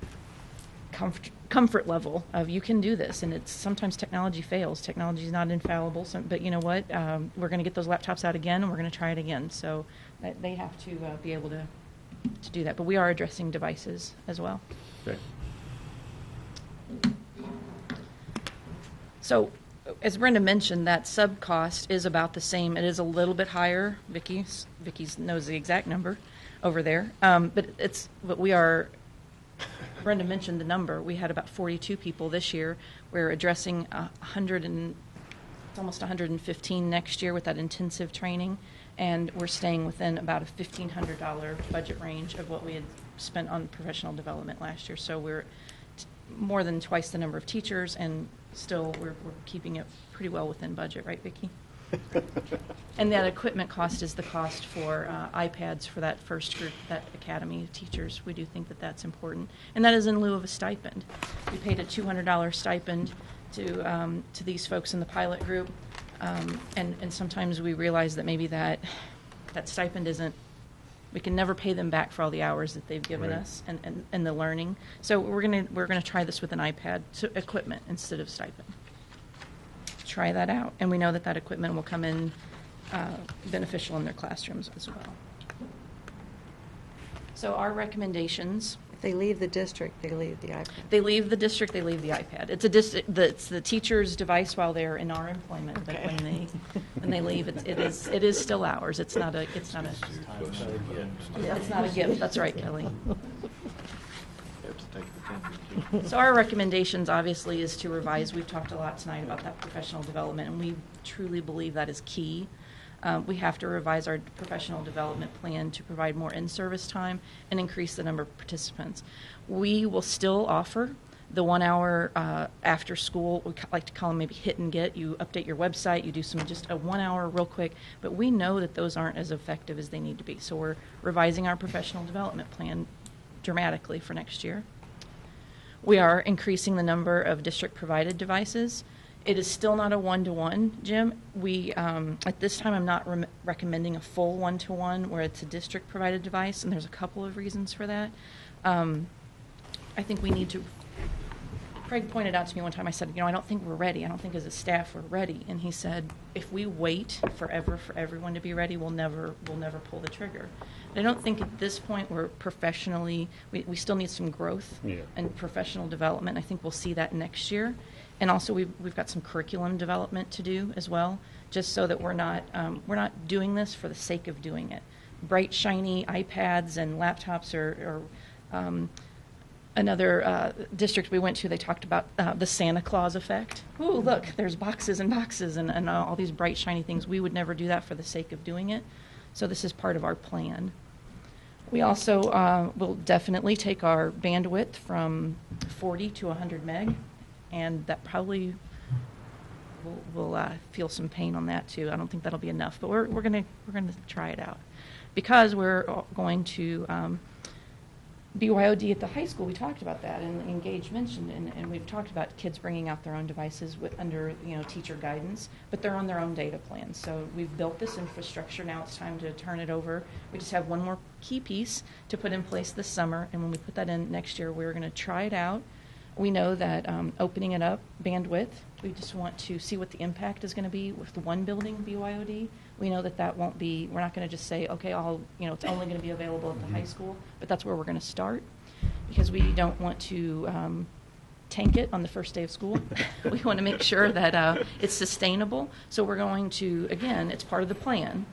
comfort level of you can do this. And it's sometimes technology fails. Technology is not infallible. But you know what? We're going to get those laptops out again, and we're going to try it again. So they have to be able to do that. But we are addressing devices as well. Okay. So, as Brenda mentioned, that sub cost is about the same. It is a little bit higher. Vicki knows the exact number over there. But we are. Brenda mentioned the number. We had about 42 people this year. We're addressing 100 and almost 115 next year with that intensive training, and we're staying within about a $1,500 budget range of what we had spent on professional development last year. So we're more than twice the number of teachers, and still we're keeping it pretty well within budget, right, Vicki? And that equipment cost is the cost for iPads for that first group, that academy of teachers. We do think that that's important, and that is in lieu of a stipend. We paid a $200 stipend to these folks in the pilot group, and sometimes we realize that maybe that stipend isn't. We can never pay them back for all the hours that they've given us and the learning. So we're gonna try this with an iPad equipment instead of stipend. Try that out, and we know that equipment will come in beneficial in their classrooms as well. So our recommendations. If they leave the district, they leave the iPad. They leave the district, they leave the iPad. It's it's the teacher's device while they're in our employment, but when they leave, it is still ours. It's not a gift. That's right, Kelly. So our recommendations obviously is to revise. We've talked a lot tonight about that professional development, and we truly believe that is key. We have to revise our professional development plan to provide more in-service time and increase the number of participants. We will still offer the 1 hour after school. We like to call them maybe hit and get. You update your website, you do just a 1 hour real quick, but we know that those aren't as effective as they need to be. So we're revising our professional development plan dramatically for next year. We are increasing the number of district-provided devices. It is still not a one-to-one, Jim. We, at this time, I'm not recommending a full one-to-one where it's a district-provided device, and there's a couple of reasons for that. I think we need to. Craig pointed out to me one time, I said, I don't think we're ready. I don't think as a staff we're ready. And he said, if we wait forever for everyone to be ready, we'll never pull the trigger. I don't think at this point we're professionally, we still need some growth and professional development. I think we'll see that next year. And also we've got some curriculum development to do as well just so that we're not doing this for the sake of doing it. Bright, shiny iPads and laptops are another district we went to, they talked about the Santa Claus effect. Ooh, look, there's boxes and boxes and all these bright, shiny things. We would never do that for the sake of doing it. So this is part of our plan. We also will definitely take our bandwidth from 40 to 100 meg, and that probably will feel some pain on that too. I don't think that'll be enough, but we're gonna try it out because we're going to BYOD at the high school. We talked about that, and Engage mentioned, and we've talked about kids bringing out their own devices under teacher guidance, but they're on their own data plans. So we've built this infrastructure. Now it's time to turn it over. We just have one more key piece to put in place this summer, and when we put that in next year, we're going to try it out. We know that opening it up, bandwidth, we just want to see what the impact is going to be with the one building BYOD. We know that won't be, we're not going to just say, okay, it's only going to be available at the high school, but that's where we're going to start because we don't want to tank it on the first day of school. We want to make sure that it's sustainable. So we're going to, again, it's part of the plan.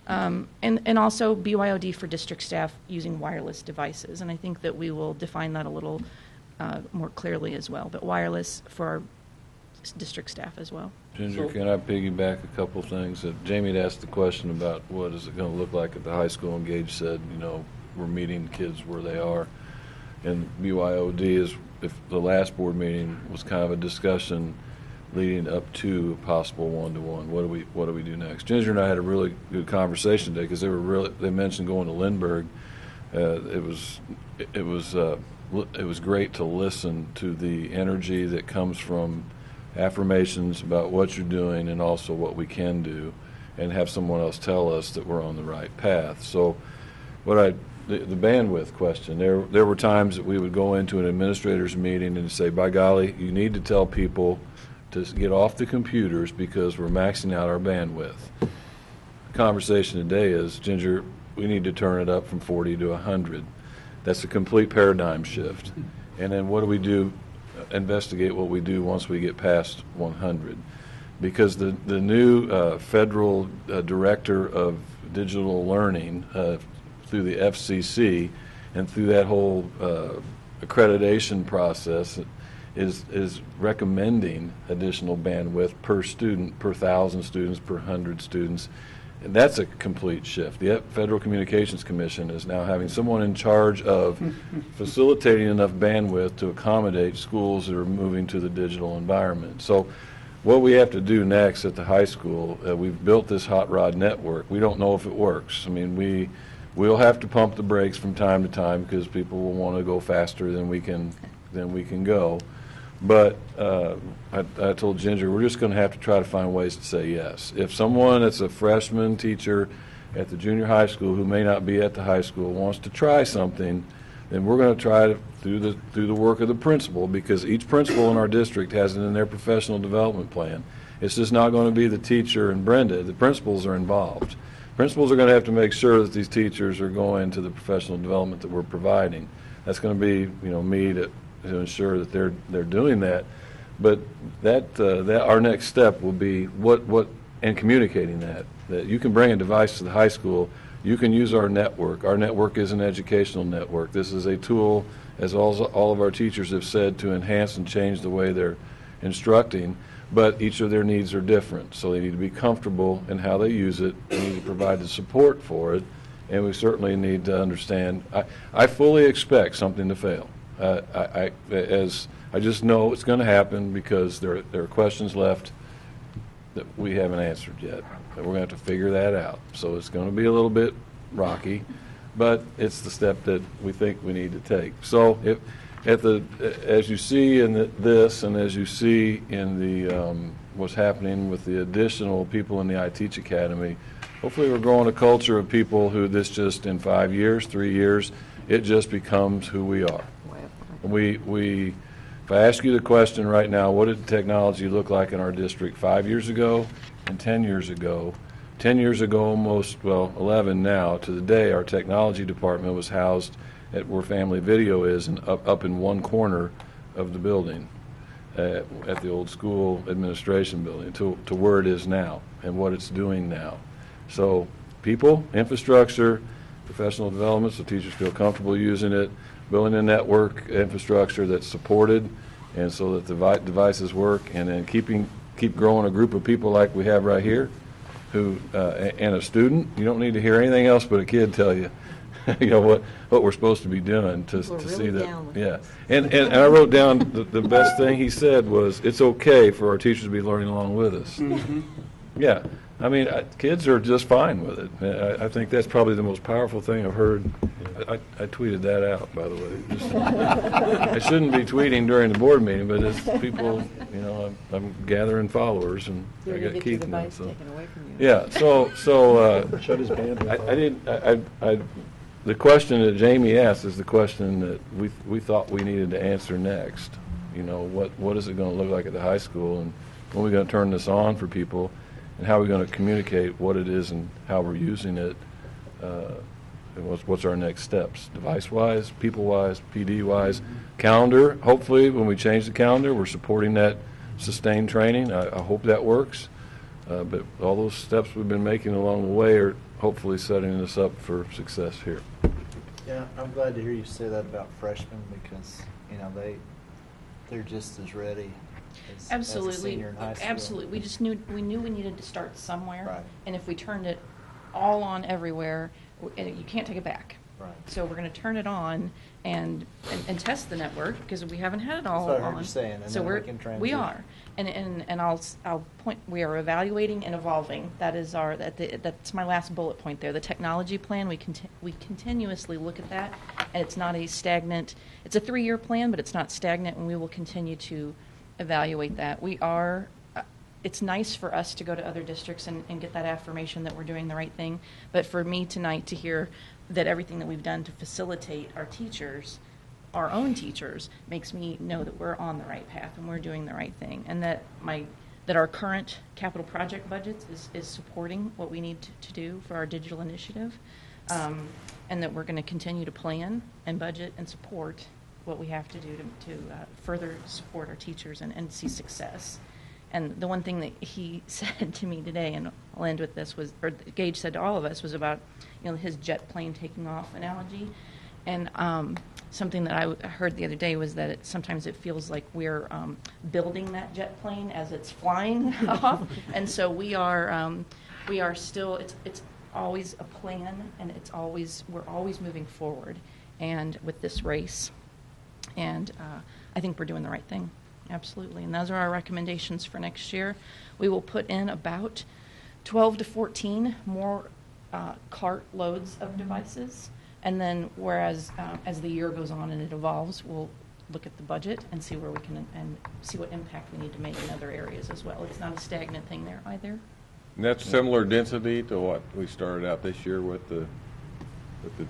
And also BYOD for district staff using wireless devices. And I think that we will define that a little more clearly as well, but wireless for our district staff as well. Ginger, can I piggyback a couple things? Jamie had asked the question about what is it going to look like at the high school, and Gage said, we're meeting kids where they are. And BYOD is, if the last board meeting was kind of a discussion leading up to a possible one-to-one. What do we do next? Ginger and I had a really good conversation today because they mentioned going to Lindbergh. It was great to listen to the energy that comes from affirmations about what you're doing and also what we can do, and have someone else tell us that we're on the right path. So the bandwidth question, there were times that we would go into an administrator's meeting and say, by golly, you need to tell people to get off the computers because we're maxing out our bandwidth. The conversation today is, Ginger, we need to turn it up from 40 to 100. That's a complete paradigm shift. And then what do we do? Investigate what we do once we get past 100. Because the new federal director of digital learning through the FCC and through that whole accreditation process is recommending additional bandwidth per student, per 1,000 students, per 100 students. And that's a complete shift. The Federal Communications Commission is now having someone in charge of facilitating enough bandwidth to accommodate schools that are moving to the digital environment. So what we have to do next at the high school, we've built this hot rod network. We don't know if it works. I mean, we'll have to pump the brakes from time to time because people will want to go faster than we can go. But I told Ginger, we're just going to have to try to find ways to say yes. If someone that's a freshman teacher at the junior high school who may not be at the high school wants to try something, then we're going to try to through the work of the principal, because each principal in our district has it in their professional development plan. It's just not going to be the teacher and Brenda. The principals are involved. Principals are going to have to make sure that these teachers are going to the professional development that we're providing. That's going to be, me to ensure that they're doing that. But that our next step will be what and communicating that you can bring a device to the high school. You can use our network. Our network is an educational network. This is a tool, as all of our teachers have said, to enhance and change the way they're instructing. But each of their needs are different, so they need to be comfortable in how they use it. We need to provide the support for it, and we certainly need to understand. I fully expect something to fail. I just know it's going to happen because there are questions left that we haven't answered yet, and we're going to have to figure that out. So it's going to be a little bit rocky, but it's the step that we think we need to take. So as you see in this, and as you see in the what's happening with the additional people in the I-Teach Academy, hopefully we're growing a culture of people who this just in 5 years, 3 years, it just becomes who we are. If I ask you the question right now, what did technology look like in our district 5 years ago and 10 years ago? 10 years ago, almost, 11 now, to the day, our technology department was housed at where Family Video is, and up in one corner of the building. at the old school administration building to where it is now and what it's doing now. So people, infrastructure, professional development so teachers feel comfortable using it, building a network infrastructure that's supported and so that the devices work, and then keep growing a group of people like we have right here who and a student. You don't need to hear anything else but a kid tell you you know what we're supposed to be doing to see that. Yeah, and I wrote down the best thing he said was it's okay for our teachers to be learning along with us. Mm-hmm. Yeah, I mean kids are just fine with it. I think that's probably the most powerful thing I've heard. I tweeted that out, by the way. I shouldn't be tweeting during the board meeting, but as people, you know, I'm gathering followers, and I got Keith now. So yeah, so shut his band. The question that Jamie asked is the question that we thought we needed to answer next. You know, what is it going to look like at the high school, and when are we going to turn this on for people, and how are we going to communicate what it is and how we're using it. What's our next steps, device-wise, people-wise, PD-wise, calendar. Hopefully, when we change the calendar, we're supporting that sustained training. I hope that works. But all those steps we've been making along the way are hopefully setting us up for success here. Yeah, I'm glad to hear you say that about freshmen because, you know, they're just as ready as a senior in high school. Absolutely. We just knew we needed to start somewhere. Right. And if we turned it all on everywhere, you can't take it back. Right. So we're going to turn it on and test the network because we haven't had it all That's what on. I heard you saying, and so then we can transition. We are, and I'll point. We are evaluating and evolving. That is that's my last bullet point there. The technology plan. We continuously look at that, and it's not a stagnant. It's a 3-year plan, but it's not stagnant, and we will continue to evaluate that. We are. It's nice for us to go to other districts and get that affirmation that we're doing the right thing. But for me tonight to hear that everything that we've done to facilitate our teachers, our own teachers, makes me know that we're on the right path and we're doing the right thing. And that our current capital project budget is supporting what we need to do for our digital initiative. And that we're going to continue to plan and budget and support what we have to do to further support our teachers and see success. And the one thing that he said to me today, and I'll end with this, or Gage said to all of us, was about his jet plane taking off analogy. And something that I heard the other day was that sometimes it feels like we're building that jet plane as it's flying off. And so we are still. It's always a plan, and we're always moving forward. And with this race, and I think we're doing the right thing. Absolutely, and those are our recommendations for next year. We will put in about 12 to 14 more cart loads of devices, and then whereas as the year goes on and it evolves, we'll look at the budget and see where we can and see what impact we need to make in other areas as well. It's not a stagnant thing there either. And that's similar density to what we started out this year with the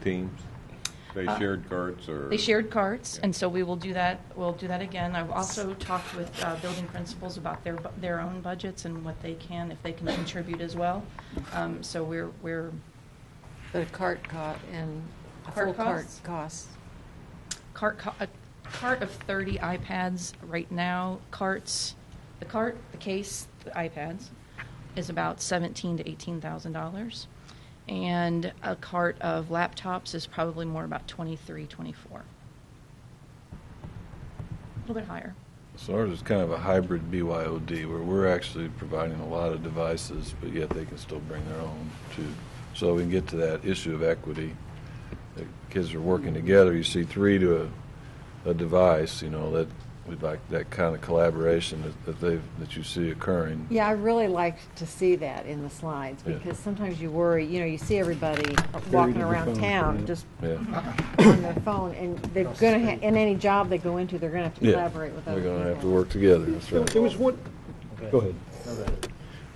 teams. They shared carts, or they shared carts, and so we will do that. We'll do that again. I've also talked with building principals about their own budgets and what they can, if they can contribute as well. So we're. But a cart and a full cart costs. A cart of 30 iPads right now. The case, the iPads, is about $17,000 to $18,000. And a cart of laptops is probably more about 23, 24. A little bit higher. So ours is kind of a hybrid BYOD where we're actually providing a lot of devices, but yet they can still bring their own too. So we can get to that issue of equity. The kids are working together. You see 3 to a device, that we'd like that kind of collaboration that you see occurring. Yeah, I really like to see that in the slides because sometimes you worry, you see everybody walking around town just on their phone, and they're going to in any job they go into, they're going to have to collaborate with other people. They're going to have to work together. That's right. There was one. Go ahead.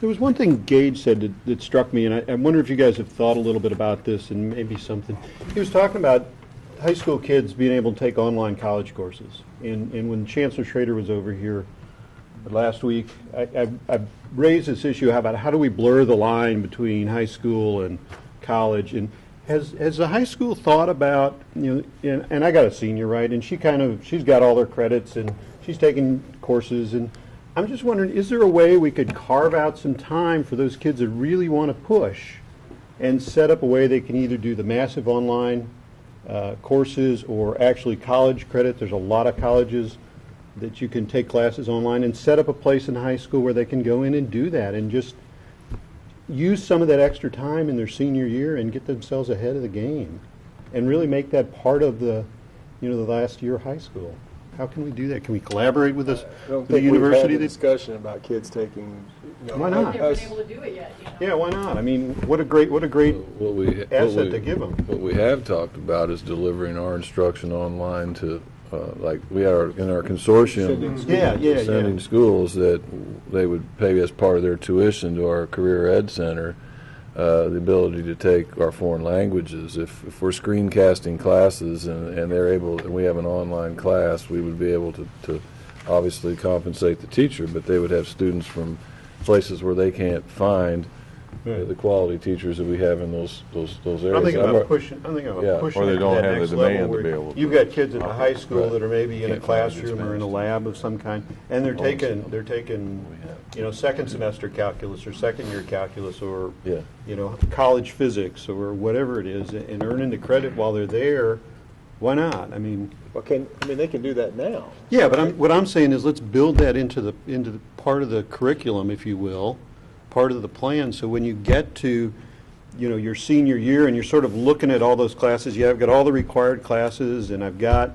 There was one thing Gage said that struck me, and I wonder if you guys have thought a little bit about this and maybe something. He was talking about high school kids being able to take online college courses. And when Chancellor Schrader was over here last week, I raised this issue about how do we blur the line between high school and college. And has the high school thought about, and I got a senior, right, and she's got all their credits, and she's taking courses, and I'm just wondering, is there a way we could carve out some time for those kids that really want to push and set up a way they can either do the massive online courses or actually college credit? There's a lot of colleges that you can take classes online, and set up a place in high school where they can go in and do that and just use some of that extra time in their senior year and get themselves ahead of the game and really make that part of the, the last year of high school. How can we do that? Can we collaborate with us, I don't with the think university? we've had a discussion about kids taking. Why not? us- to do it yet. Yeah, why not? I mean, what a great asset to give them. What we have talked about is delivering our instruction online to, like we are in our consortium, sending schools that they would pay as part of their tuition to our career ed center, the ability to take our foreign languages. If we're screencasting classes and they're able, and we have an online class, we would be able to obviously compensate the teacher, but they would have students from places where they can't find the quality teachers that we have in those areas. I'm thinking about pushing. I'm thinking about pushing. Or they it to don't that have the next level demand to where be able to. You've got kids at the high school that are maybe in a Can't find it classroom or in a Spanish. lab of some kind, and they're taking second semester calculus or second year calculus or college physics or whatever it is, and earning the credit while they're there. Why not? I mean, they can do that now. yeah, but what I'm saying is let's build that into the part of the curriculum, if you will, part of the plan. So when you get to, your senior year and you're sort of looking at all those classes, I've got all the required classes, and I've got,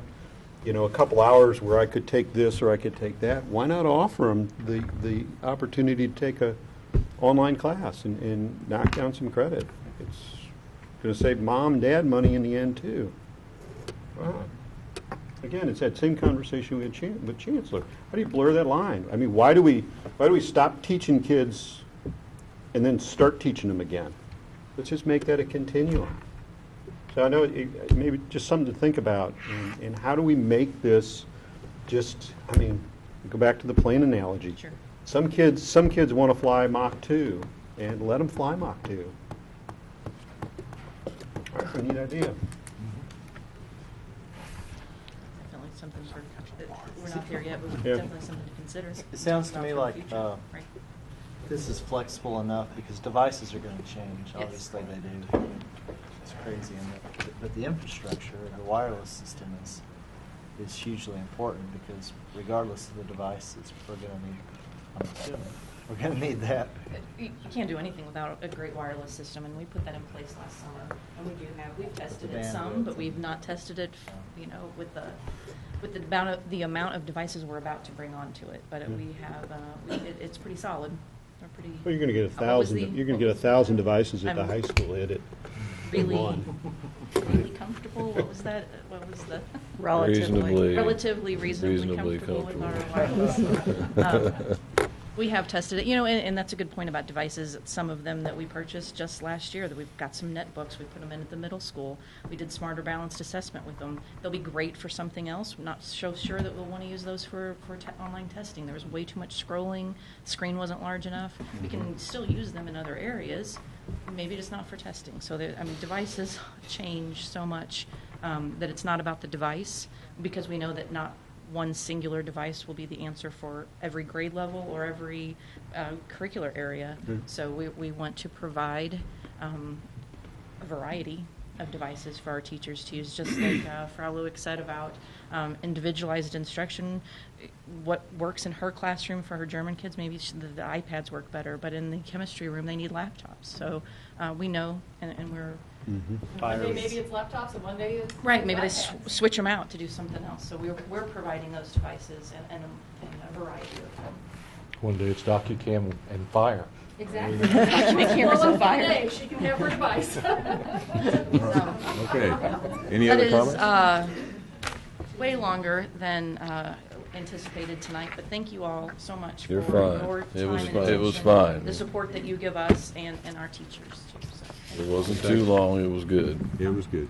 a couple hours where I could take this or I could take that. Why not offer them the opportunity to take a online class and knock down some credit? It's going to save mom and dad money in the end too. Again, it's that same conversation we had with Chancellor. How do you blur that line? I mean, why do we stop teaching kids and then start teaching them again? Let's just make that a continuum. So I know maybe just something to think about. And how do we make this go back to the plane analogy. Sure. Some kids want to fly Mach 2, and let them fly Mach 2. That's a neat idea. Definitely something we're not there yet, but definitely something to consider. It sounds to me like Right. this is flexible enough because devices are going to change. Yes. Obviously, they do. It's crazy, but the infrastructure, the wireless system is hugely important because regardless of the devices, we're going to need. I'm assuming we're going to need that. You can't do anything without a great wireless system, and we put that in place last summer. And we've tested it some, but we've not tested it, with the amount of devices we're about to bring onto it. But we have, it's pretty solid. We're pretty. Well, you're going to get 1,000. You're going to get 1,000 devices at the high school. Hit it. Really comfortable. What was that? What was the Relatively reasonably comfortable with our wireless. We have tested it, and that's a good point about devices. Some of them that we purchased just last year, that we've got some netbooks, we put them in at the middle school. We did smarter balanced assessment with them. They'll be great for something else. We're not so sure that we'll want to use those for online testing. There was way too much scrolling. The screen wasn't large enough. We can still use them in other areas, maybe just not for testing. So, devices change so much that it's not about the device, because we know that not one singular device will be the answer for every grade level or every curricular area. So we want to provide a variety of devices for our teachers to use, just like Frau Lewick said about individualized instruction. What works in her classroom for her German kids, maybe the iPads work better, but in the chemistry room they need laptops. So we know, and we're... One day maybe it's laptops, and one day it's right. Maybe they switch them out to do something else. So we're providing those devices and a variety of them. One day it's DocuCam and fire. Exactly. Document cameras on fire. One day she can have her device. Okay. Any other comments? That is way longer than anticipated tonight, but thank you all so much for You're fine. your time It was and fine. It was attention, fine. the support that you give us and our teachers too. So. It wasn't too long. It was good. It was good.